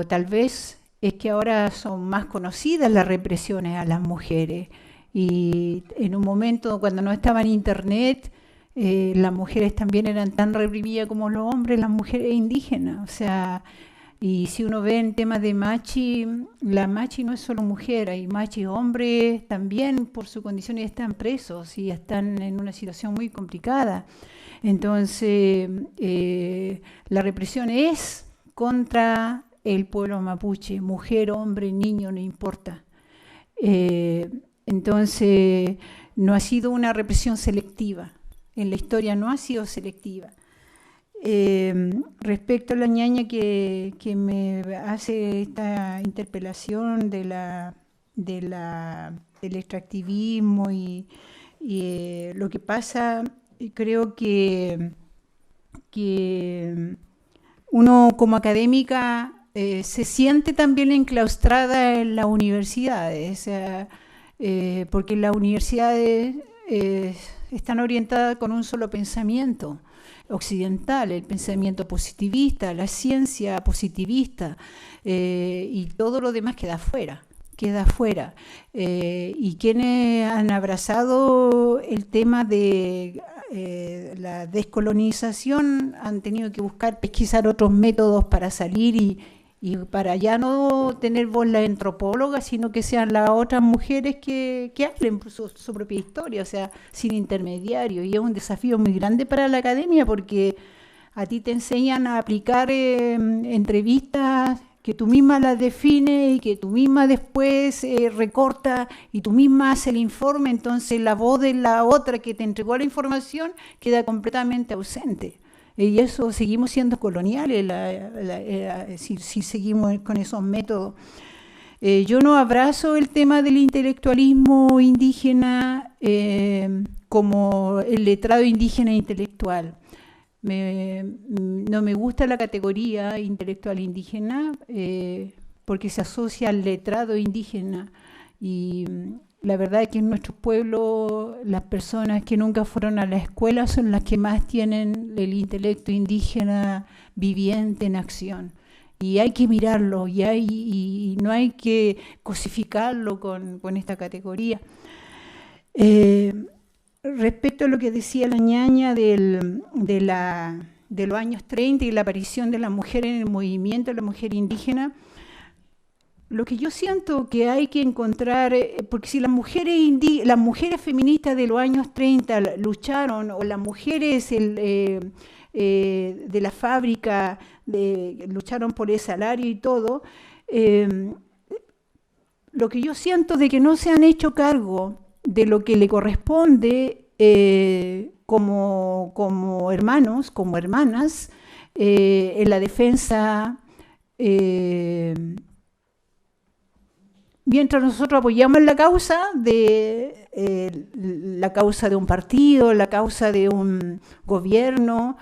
tal vez es que ahora son más conocidas las represiones a las mujeres y en un momento cuando no estaba en internet, las mujeres también eran tan reprimidas como los hombres, las mujeres indígenas, o sea, y si uno ve en temas de machi, la machi no es solo mujer, hay machis hombres también por su condición y están presos y están en una situación muy complicada. Entonces, la represión es contra el pueblo mapuche, mujer, hombre, niño, no importa. Entonces, no ha sido una represión selectiva, en la historia no ha sido selectiva. Respecto a la ñaña que me hace esta interpelación del extractivismo y lo que pasa, creo que uno como académica se siente también enclaustrada en las universidades, porque en las universidades están orientadas con un solo pensamiento occidental, el pensamiento positivista, la ciencia positivista, y todo lo demás queda fuera. Y quienes han abrazado el tema de la descolonización han tenido que buscar, pesquisar otros métodos para salir y para ya no tener voz la antropóloga, sino que sean las otras mujeres que hablen su propia historia, o sea, sin intermediario. Y es un desafío muy grande para la academia, porque a ti te enseñan a aplicar entrevistas que tú misma las defines y que tú misma después recortas y tú misma haces el informe, entonces la voz de la otra que te entregó la información queda completamente ausente. Y eso, seguimos siendo coloniales si seguimos con esos métodos. Yo no abrazo el tema del intelectualismo indígena como el letrado indígena intelectual. No me gusta la categoría intelectual indígena porque se asocia al letrado indígena, y la verdad es que en nuestros pueblos las personas que nunca fueron a la escuela son las que más tienen el intelecto indígena viviente en acción. Y hay que mirarlo y no hay que cosificarlo con esta categoría. Respecto a lo que decía la ñaña de los años 30 y la aparición de la mujer en el movimiento, la mujer indígena, lo que yo siento que hay que encontrar, porque si las mujeres feministas de los años 30 lucharon, o las mujeres de la fábrica lucharon por el salario y todo, lo que yo siento de que no se han hecho cargo de lo que le corresponde como hermanos, como hermanas, en la defensa. Mientras nosotros apoyamos la causa de un partido, la causa de un gobierno,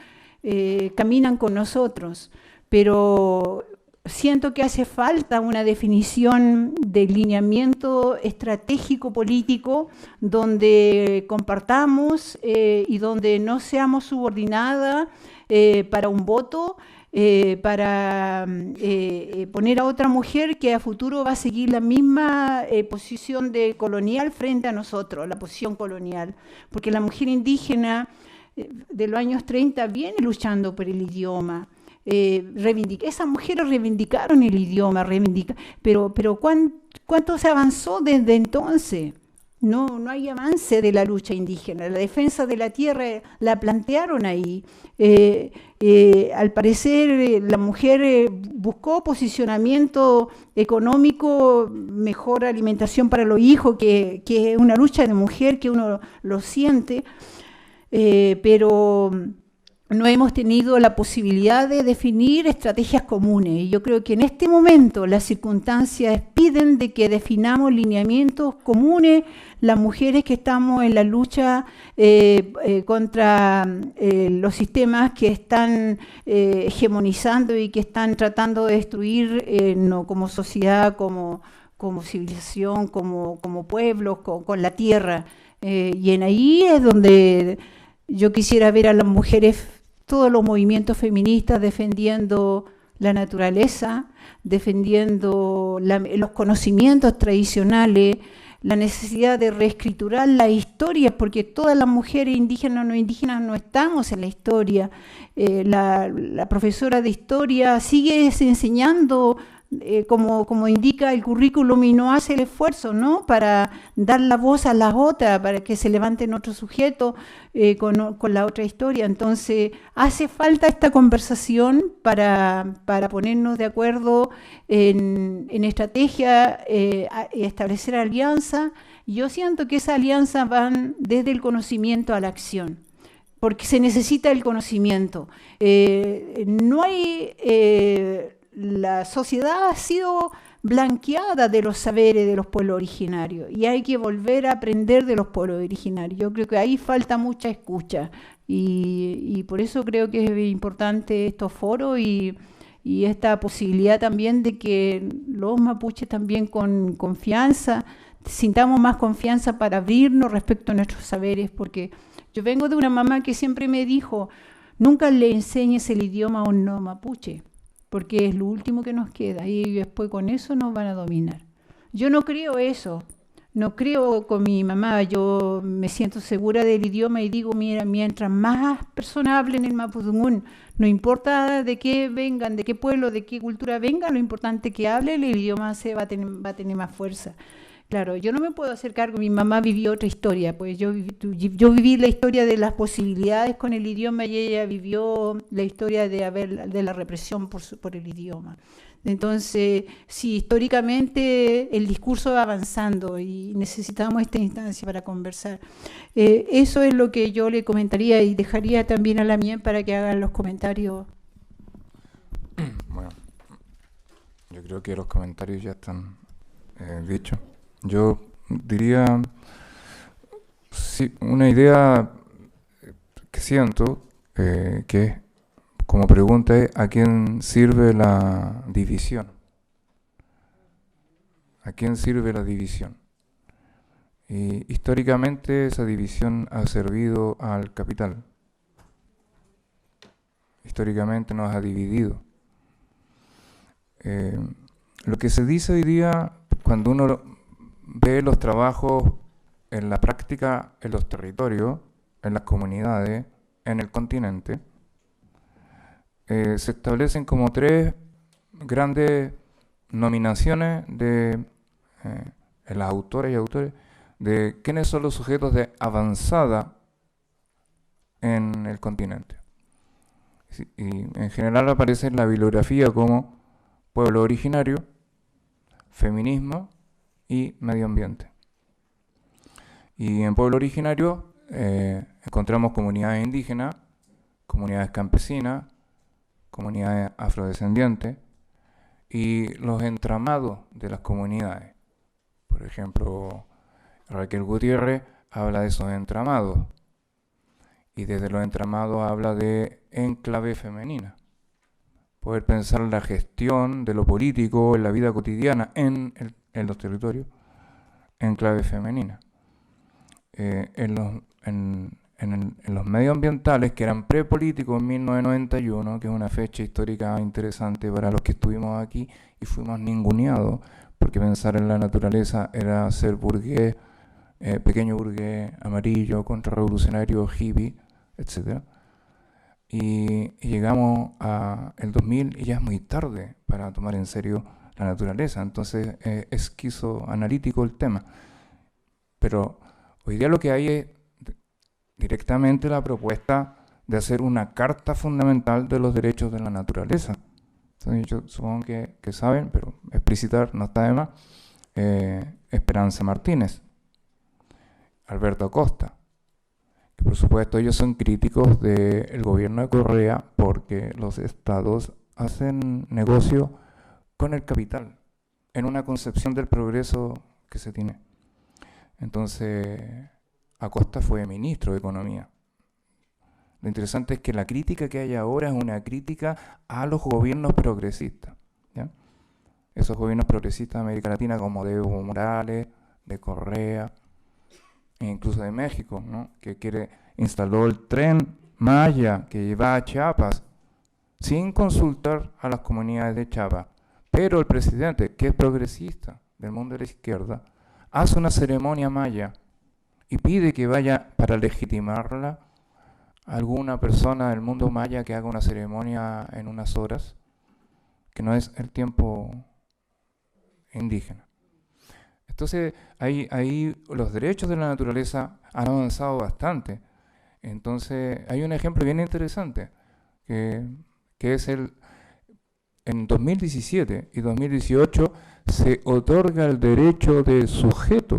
caminan con nosotros, pero siento que hace falta una definición de lineamiento estratégico político donde compartamos y donde no seamos subordinadas para un voto, para poner a otra mujer que a futuro va a seguir la misma posición de colonial frente a nosotros, la posición colonial, porque la mujer indígena de los años 30 viene luchando por el idioma. Esas mujeres reivindicaron el idioma, pero ¿cuánto se avanzó desde entonces? No hay avance de la lucha indígena. La defensa de la tierra la plantearon ahí. Al parecer la mujer buscó posicionamiento económico, mejor alimentación para los hijos, que es una lucha de mujer que uno lo siente, pero no hemos tenido la posibilidad de definir estrategias comunes. Y yo creo que en este momento las circunstancias piden de que definamos lineamientos comunes, las mujeres que estamos en la lucha contra los sistemas que están hegemonizando y que están tratando de destruir como sociedad, como civilización, como pueblos, con la tierra. Y en ahí es donde yo quisiera ver a las mujeres, todos los movimientos feministas defendiendo la naturaleza, defendiendo los conocimientos tradicionales, la necesidad de reescriturar las historias, porque todas las mujeres indígenas o no indígenas no estamos en la historia. La profesora de historia sigue enseñando como indica el currículum y no hace el esfuerzo, ¿no?, para dar la voz a las otras, para que se levanten otros sujetos con la otra historia. Entonces hace falta esta conversación para ponernos de acuerdo en estrategia, establecer alianzas. Yo siento que esas alianzas van desde el conocimiento a la acción, porque se necesita el conocimiento. No hay... la sociedad ha sido blanqueada de los saberes de los pueblos originarios y hay que volver a aprender de los pueblos originarios. Yo creo que ahí falta mucha escucha y por eso creo que es importante estos foros y esta posibilidad también de que los mapuches también con confianza, sintamos más confianza para abrirnos respecto a nuestros saberes, porque Yo vengo de una mamá que siempre me dijo, nunca le enseñes el idioma a un no mapuche, porque es lo último que nos queda y después con eso nos van a dominar. Yo no creo eso, no creo con mi mamá, yo me siento segura del idioma y digo, mira, mientras más personas hablen el mapudungún, no importa de qué vengan, de qué pueblo, de qué cultura vengan, lo importante es que hablen, el idioma va a tener más fuerza. Claro, yo no me puedo hacer cargo, mi mamá vivió otra historia, pues yo viví la historia de las posibilidades con el idioma y ella vivió la historia de la represión por el idioma. Entonces, sí, históricamente el discurso va avanzando y necesitamos esta instancia para conversar. Eso es lo que yo le comentaría y dejaría también a la mía para que hagan los comentarios. Bueno, yo creo que los comentarios ya están dichos. Yo diría, sí, una idea que siento, que como pregunta es, ¿a quién sirve la división? ¿A quién sirve la división? Y históricamente esa división ha servido al capital. Históricamente nos ha dividido. Lo que se dice hoy día, cuando uno ve los trabajos en la práctica, en los territorios, en las comunidades, en el continente, se establecen como tres grandes nominaciones de los autores y autores de quiénes son los sujetos de avanzada en el continente. Y en general aparece en la bibliografía como pueblo originario, feminismo y medio ambiente. Y en pueblo originario encontramos comunidades indígenas, comunidades campesinas, comunidades afrodescendientes y los entramados de las comunidades. Por ejemplo, Raquel Gutiérrez habla de esos entramados y desde los entramados habla de enclave femenina. Poder pensar la gestión de lo político en la vida cotidiana en los territorios en clave femenina. En los medioambientales, que eran prepolíticos en 1991, que es una fecha histórica interesante para los que estuvimos aquí y fuimos ninguneados, porque pensar en la naturaleza era ser burgués, pequeño burgués, amarillo, contrarrevolucionario, hippie, etc. Y llegamos al 2000 y ya es muy tarde para tomar en serio la naturaleza. Entonces es esquizoanalítico el tema. Pero hoy día lo que hay es directamente la propuesta de hacer una carta fundamental de los derechos de la naturaleza. Entonces yo supongo que saben, pero explicitar no está de más. Esperanza Martínez, Alberto Acosta, que por supuesto ellos son críticos del gobierno de Correa porque los estados hacen negocio con el capital, en una concepción del progreso que se tiene. Entonces, Acosta fue ministro de Economía. Lo interesante es que la crítica que hay ahora es una crítica a los gobiernos progresistas, ¿ya? Esos gobiernos progresistas de América Latina, como de Evo Morales, de Correa, e incluso de México, ¿no? Que instaló el tren Maya que lleva a Chiapas sin consultar a las comunidades de Chiapas. Pero el presidente, que es progresista del mundo de la izquierda, hace una ceremonia maya y pide que vaya para legitimarla alguna persona del mundo maya que haga una ceremonia en unas horas, que no es el tiempo indígena. Entonces, ahí los derechos de la naturaleza han avanzado bastante. Entonces, hay un ejemplo bien interesante, que es en 2017 y 2018 se otorga el derecho de sujeto,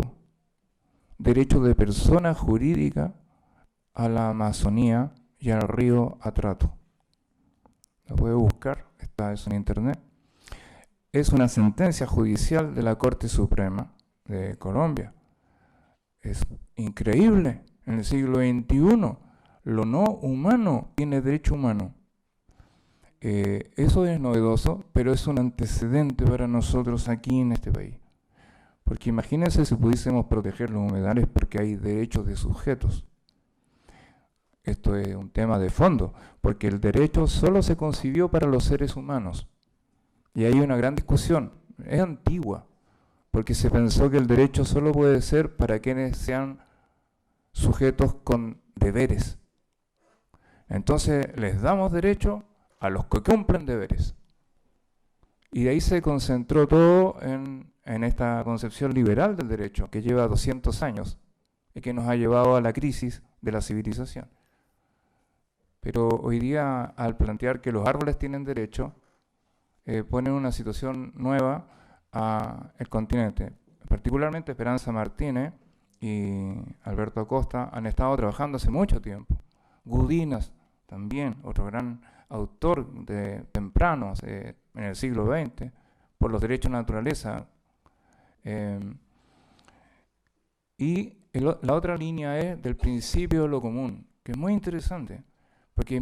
derecho de persona jurídica a la Amazonía y al río Atrato. Lo puede buscar, está eso en internet. Es una sentencia judicial de la Corte Suprema de Colombia. Es increíble. En el siglo XXI, lo no humano tiene derecho humano. Eso es novedoso, pero es un antecedente para nosotros aquí en este país. Porque imagínense si pudiésemos proteger los humedales porque hay derechos de sujetos. esto es un tema de fondo, porque el derecho solo se concibió para los seres humanos. Y hay una gran discusión, es antigua, porque se pensó que el derecho solo puede ser para quienes sean sujetos con deberes. Entonces les damos derecho a los que cumplen deberes. Y de ahí se concentró todo en esta concepción liberal del derecho, que lleva 200 años y que nos ha llevado a la crisis de la civilización. Pero hoy día, al plantear que los árboles tienen derecho, pone una situación nueva al continente. Particularmente Esperanza Martínez y Alberto Acosta han estado trabajando hace mucho tiempo. Gudinas también, otro gran autor de temprano, en el siglo XX, por los derechos de la naturaleza. Y la otra línea es del principio de lo común, que es muy interesante, porque hay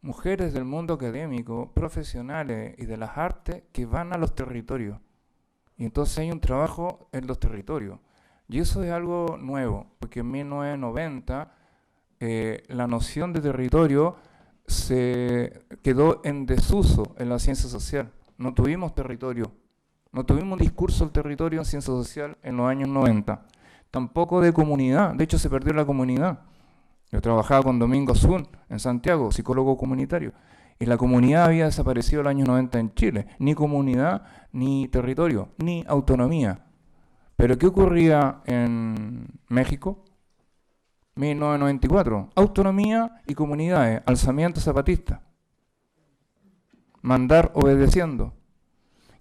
mujeres del mundo académico, profesionales y de las artes que van a los territorios. Y entonces hay un trabajo en los territorios. Y eso es algo nuevo, porque en 1990 la noción de territorio se quedó en desuso en la ciencia social. No tuvimos territorio, no tuvimos un discurso del territorio en ciencia social en los años 90. Tampoco de comunidad, de hecho se perdió la comunidad. Yo trabajaba con Domingo Zun en Santiago, psicólogo comunitario, y la comunidad había desaparecido en los años 90 en Chile. Ni comunidad, ni territorio, ni autonomía. Pero ¿qué ocurría en México? 1994, autonomía y comunidades, alzamiento zapatista. Mandar obedeciendo.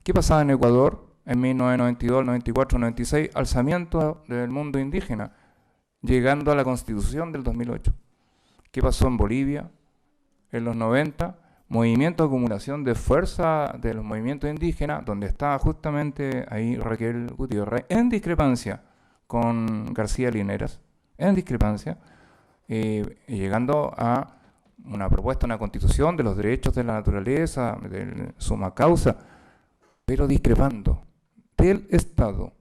¿Qué pasaba en Ecuador en 1992, 94, 96? Alzamiento del mundo indígena, llegando a la Constitución del 2008. ¿Qué pasó en Bolivia en los 90? Movimiento de acumulación de fuerza de los movimientos indígenas, donde estaba justamente ahí Raquel Gutiérrez, en discrepancia con García Lineras, en discrepancia, llegando a una propuesta, una constitución de los derechos de la naturaleza, de suma causa, pero discrepando del Estado.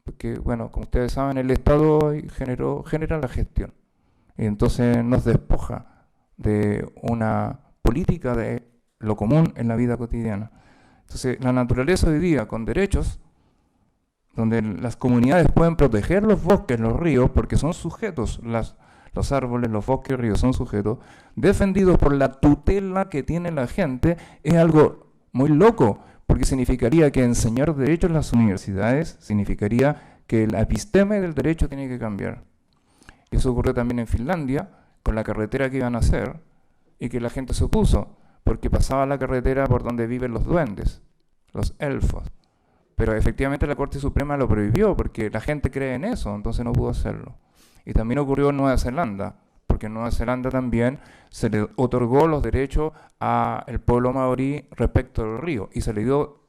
Porque, bueno, como ustedes saben, el Estado genera la gestión. Y entonces nos despoja de una política de lo común en la vida cotidiana. Entonces, la naturaleza hoy día, con derechos, donde las comunidades pueden proteger los bosques, los ríos, porque son sujetos, los árboles, los bosques y ríos son sujetos, defendidos por la tutela que tiene la gente, es algo muy loco, porque significaría que enseñar derecho en las universidades significaría que la episteme del derecho tiene que cambiar. Eso ocurrió también en Finlandia, con la carretera que iban a hacer, y que la gente se opuso, porque pasaba la carretera por donde viven los duendes, los elfos. Pero efectivamente la Corte Suprema lo prohibió, porque la gente cree en eso, entonces no pudo hacerlo. Y también ocurrió en Nueva Zelanda, porque en Nueva Zelanda también se le otorgó los derechos al pueblo maorí respecto al río, y se le dio,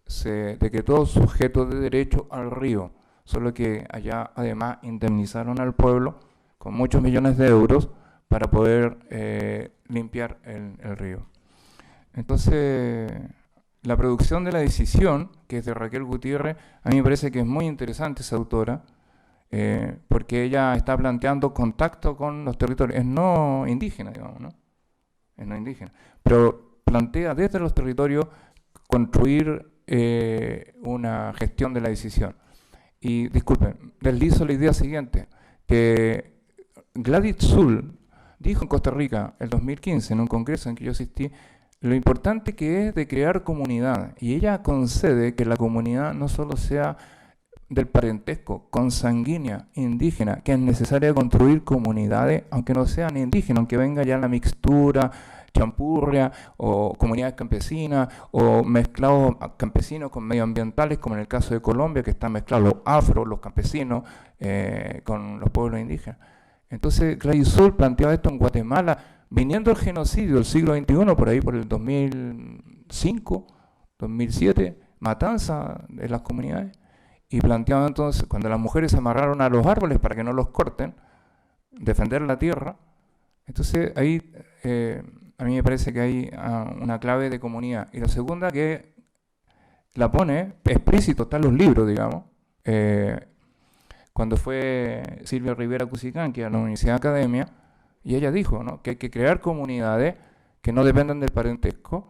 se decretó sujeto de derecho al río, solo que allá además indemnizaron al pueblo con muchos millones de euros para poder limpiar el río. Entonces, la producción de la decisión, que es de Raquel Gutiérrez, a mí me parece que es muy interesante esa autora, porque ella está planteando contacto con los territorios. Es no indígena, digamos, ¿no? Es no indígena. Pero plantea desde los territorios construir una gestión de la decisión. Y disculpen, deslizo la idea siguiente, que Gladys Zull dijo en Costa Rica el 2015, en un congreso en que yo asistí, lo importante que es de crear comunidad. Y ella concede que la comunidad no solo sea del parentesco, consanguínea, indígena, que es necesaria construir comunidades, aunque no sean indígenas, aunque venga ya la mixtura, champurria, o comunidades campesinas, o mezclados campesinos con medioambientales, como en el caso de Colombia, que están mezclados los afros, los campesinos, con los pueblos indígenas. Entonces, Gladys Zull planteaba esto en Guatemala, viniendo el genocidio del siglo XXI, por ahí por el 2005, 2007, matanza de las comunidades, y planteaba entonces, cuando las mujeres se amarraron a los árboles para que no los corten, defender la tierra. Entonces ahí a mí me parece que hay una clave de comunidad. Y la segunda, que la pone explícito, está en los libros, digamos, cuando fue Silvia Rivera Cusicanqui a la Universidad Academia, y ella dijo, ¿no?, que hay que crear comunidades que no dependan del parentesco,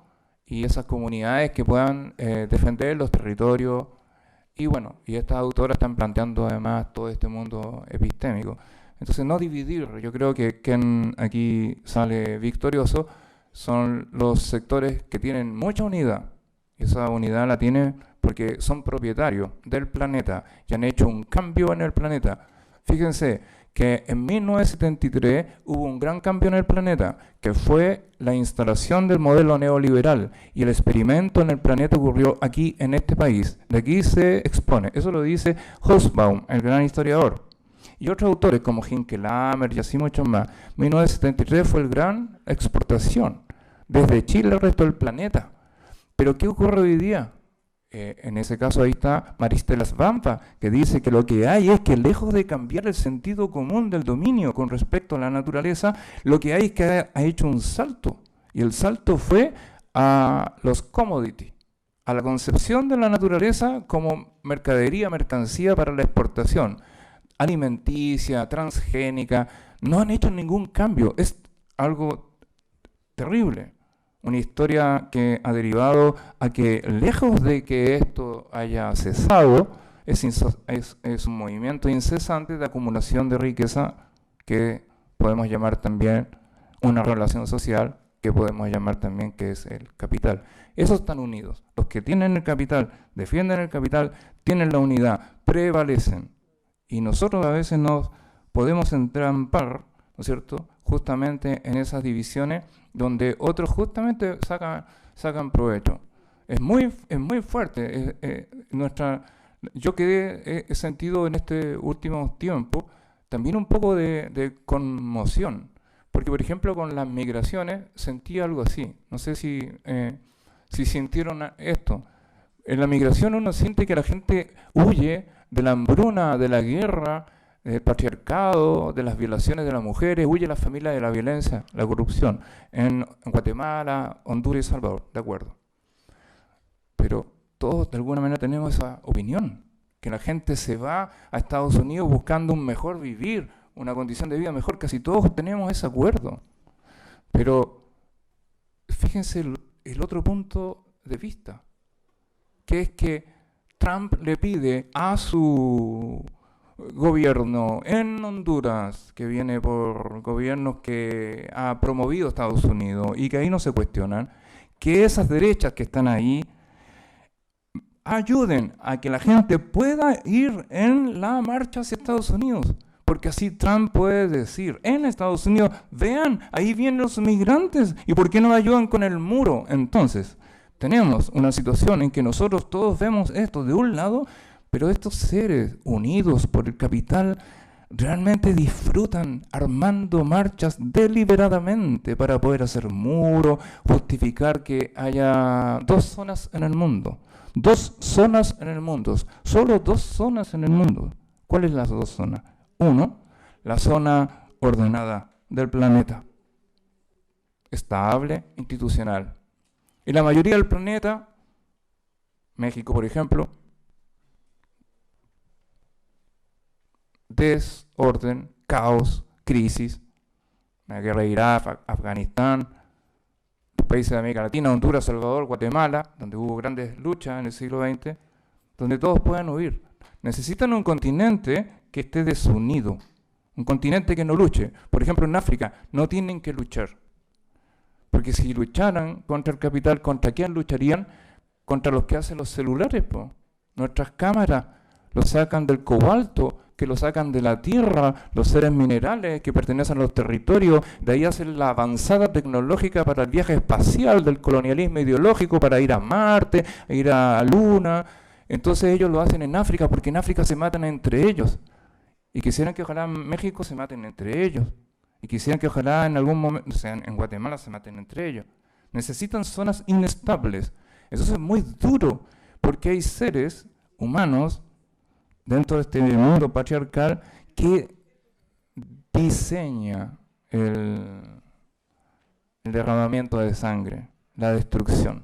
y esas comunidades que puedan defender los territorios. Y bueno, y estas autoras están planteando además todo este mundo epistémico. Entonces, no dividir. Yo creo que quien aquí sale victorioso son los sectores que tienen mucha unidad. Y esa unidad la tienen porque son propietarios del planeta y han hecho un cambio en el planeta. Fíjense que en 1973 hubo un gran cambio en el planeta, que fue la instalación del modelo neoliberal, y el experimento en el planeta ocurrió aquí en este país. De aquí se expone. Eso lo dice Hobsbawm, el gran historiador. Y otros autores como Hinkelhammer y así muchos más. 1973 fue el gran exportación desde Chile al resto del planeta. Pero ¿qué ocurre hoy día? En ese caso ahí está Maristela Svampa, que dice que lo que hay es que, lejos de cambiar el sentido común del dominio con respecto a la naturaleza, lo que hay es que ha hecho un salto. Y el salto fue a los commodities, a la concepción de la naturaleza como mercadería, mercancía para la exportación, alimenticia, transgénica. No han hecho ningún cambio. Es algo terrible. Una historia que ha derivado a que, lejos de que esto haya cesado, es un movimiento incesante de acumulación de riqueza que podemos llamar también una relación social, que podemos llamar también que es el capital. Esos están unidos. Los que tienen el capital, defienden el capital, tienen la unidad, prevalecen. Y nosotros a veces nos podemos entrampar, ¿no es cierto?, justamente en esas divisiones donde otros justamente sacan provecho. Es muy fuerte. Yo he sentido en este último tiempo también un poco de conmoción, porque por ejemplo con las migraciones sentí algo así. No sé si sintieron esto. En la migración uno siente que la gente huye de la hambruna, de la guerra, del patriarcado, de las violaciones de las mujeres, huye la familia de la violencia, la corrupción. En Guatemala, Honduras y Salvador, de acuerdo. Pero todos de alguna manera tenemos esa opinión, que la gente se va a Estados Unidos buscando un mejor vivir, una condición de vida mejor. Casi todos tenemos ese acuerdo. Pero fíjense el otro punto de vista, que es que Trump le pide a su gobierno en Honduras, que viene por gobiernos que ha promovido Estados Unidos y que ahí no se cuestionan, que esas derechas que están ahí ayuden a que la gente pueda ir en la marcha hacia Estados Unidos, porque así Trump puede decir en Estados Unidos: vean, ahí vienen los migrantes, ¿y por qué no ayudan con el muro? Entonces tenemos una situación en que nosotros todos vemos esto de un lado, pero estos seres unidos por el capital realmente disfrutan armando marchas deliberadamente para poder hacer muros, justificar que haya dos zonas en el mundo. Dos zonas en el mundo, solo dos zonas en el mundo. ¿Cuáles son las dos zonas? Uno, la zona ordenada del planeta, estable, institucional. Y la mayoría del planeta, México por ejemplo, desorden, caos, crisis, la guerra de Irak, Afganistán, países de América Latina, Honduras, Salvador, Guatemala, donde hubo grandes luchas en el siglo XX, donde todos puedan huir. Necesitan un continente que esté desunido, un continente que no luche. Por ejemplo, en África no tienen que luchar, porque si lucharan contra el capital, ¿contra quién lucharían? Contra los que hacen los celulares, po. Nuestras cámaras los sacan del cobalto, que lo sacan de la tierra, los seres minerales que pertenecen a los territorios. De ahí hacen la avanzada tecnológica para el viaje espacial del colonialismo ideológico, para ir a Marte, ir a la Luna. Entonces ellos lo hacen en África, porque en África se matan entre ellos. Y quisieran que ojalá en México se maten entre ellos. Y quisieran que ojalá en algún momento, o sea, en Guatemala se maten entre ellos. Necesitan zonas inestables. Eso es muy duro, porque hay seres humanos dentro de este mundo patriarcal que diseña el derramamiento de sangre, la destrucción,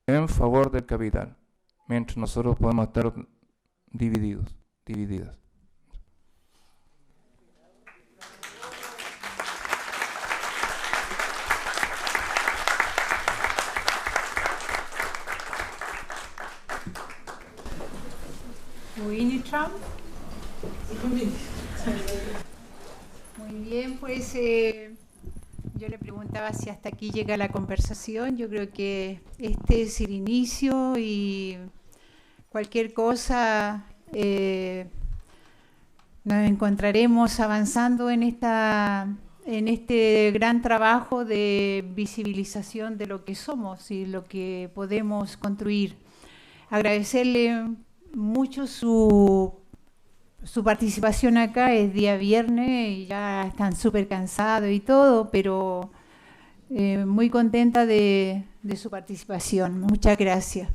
en favor del capital. Mientras nosotros podemos estar divididos, divididas. Winnie Trump. Muy bien, pues yo le preguntaba si hasta aquí llega la conversación. Yo creo que este es el inicio y cualquier cosa nos encontraremos avanzando en este gran trabajo de visibilización de lo que somos y lo que podemos construir. Agradecerle mucho su participación acá. Es día viernes y ya están súper cansados y todo, pero muy contenta de su participación. Muchas gracias.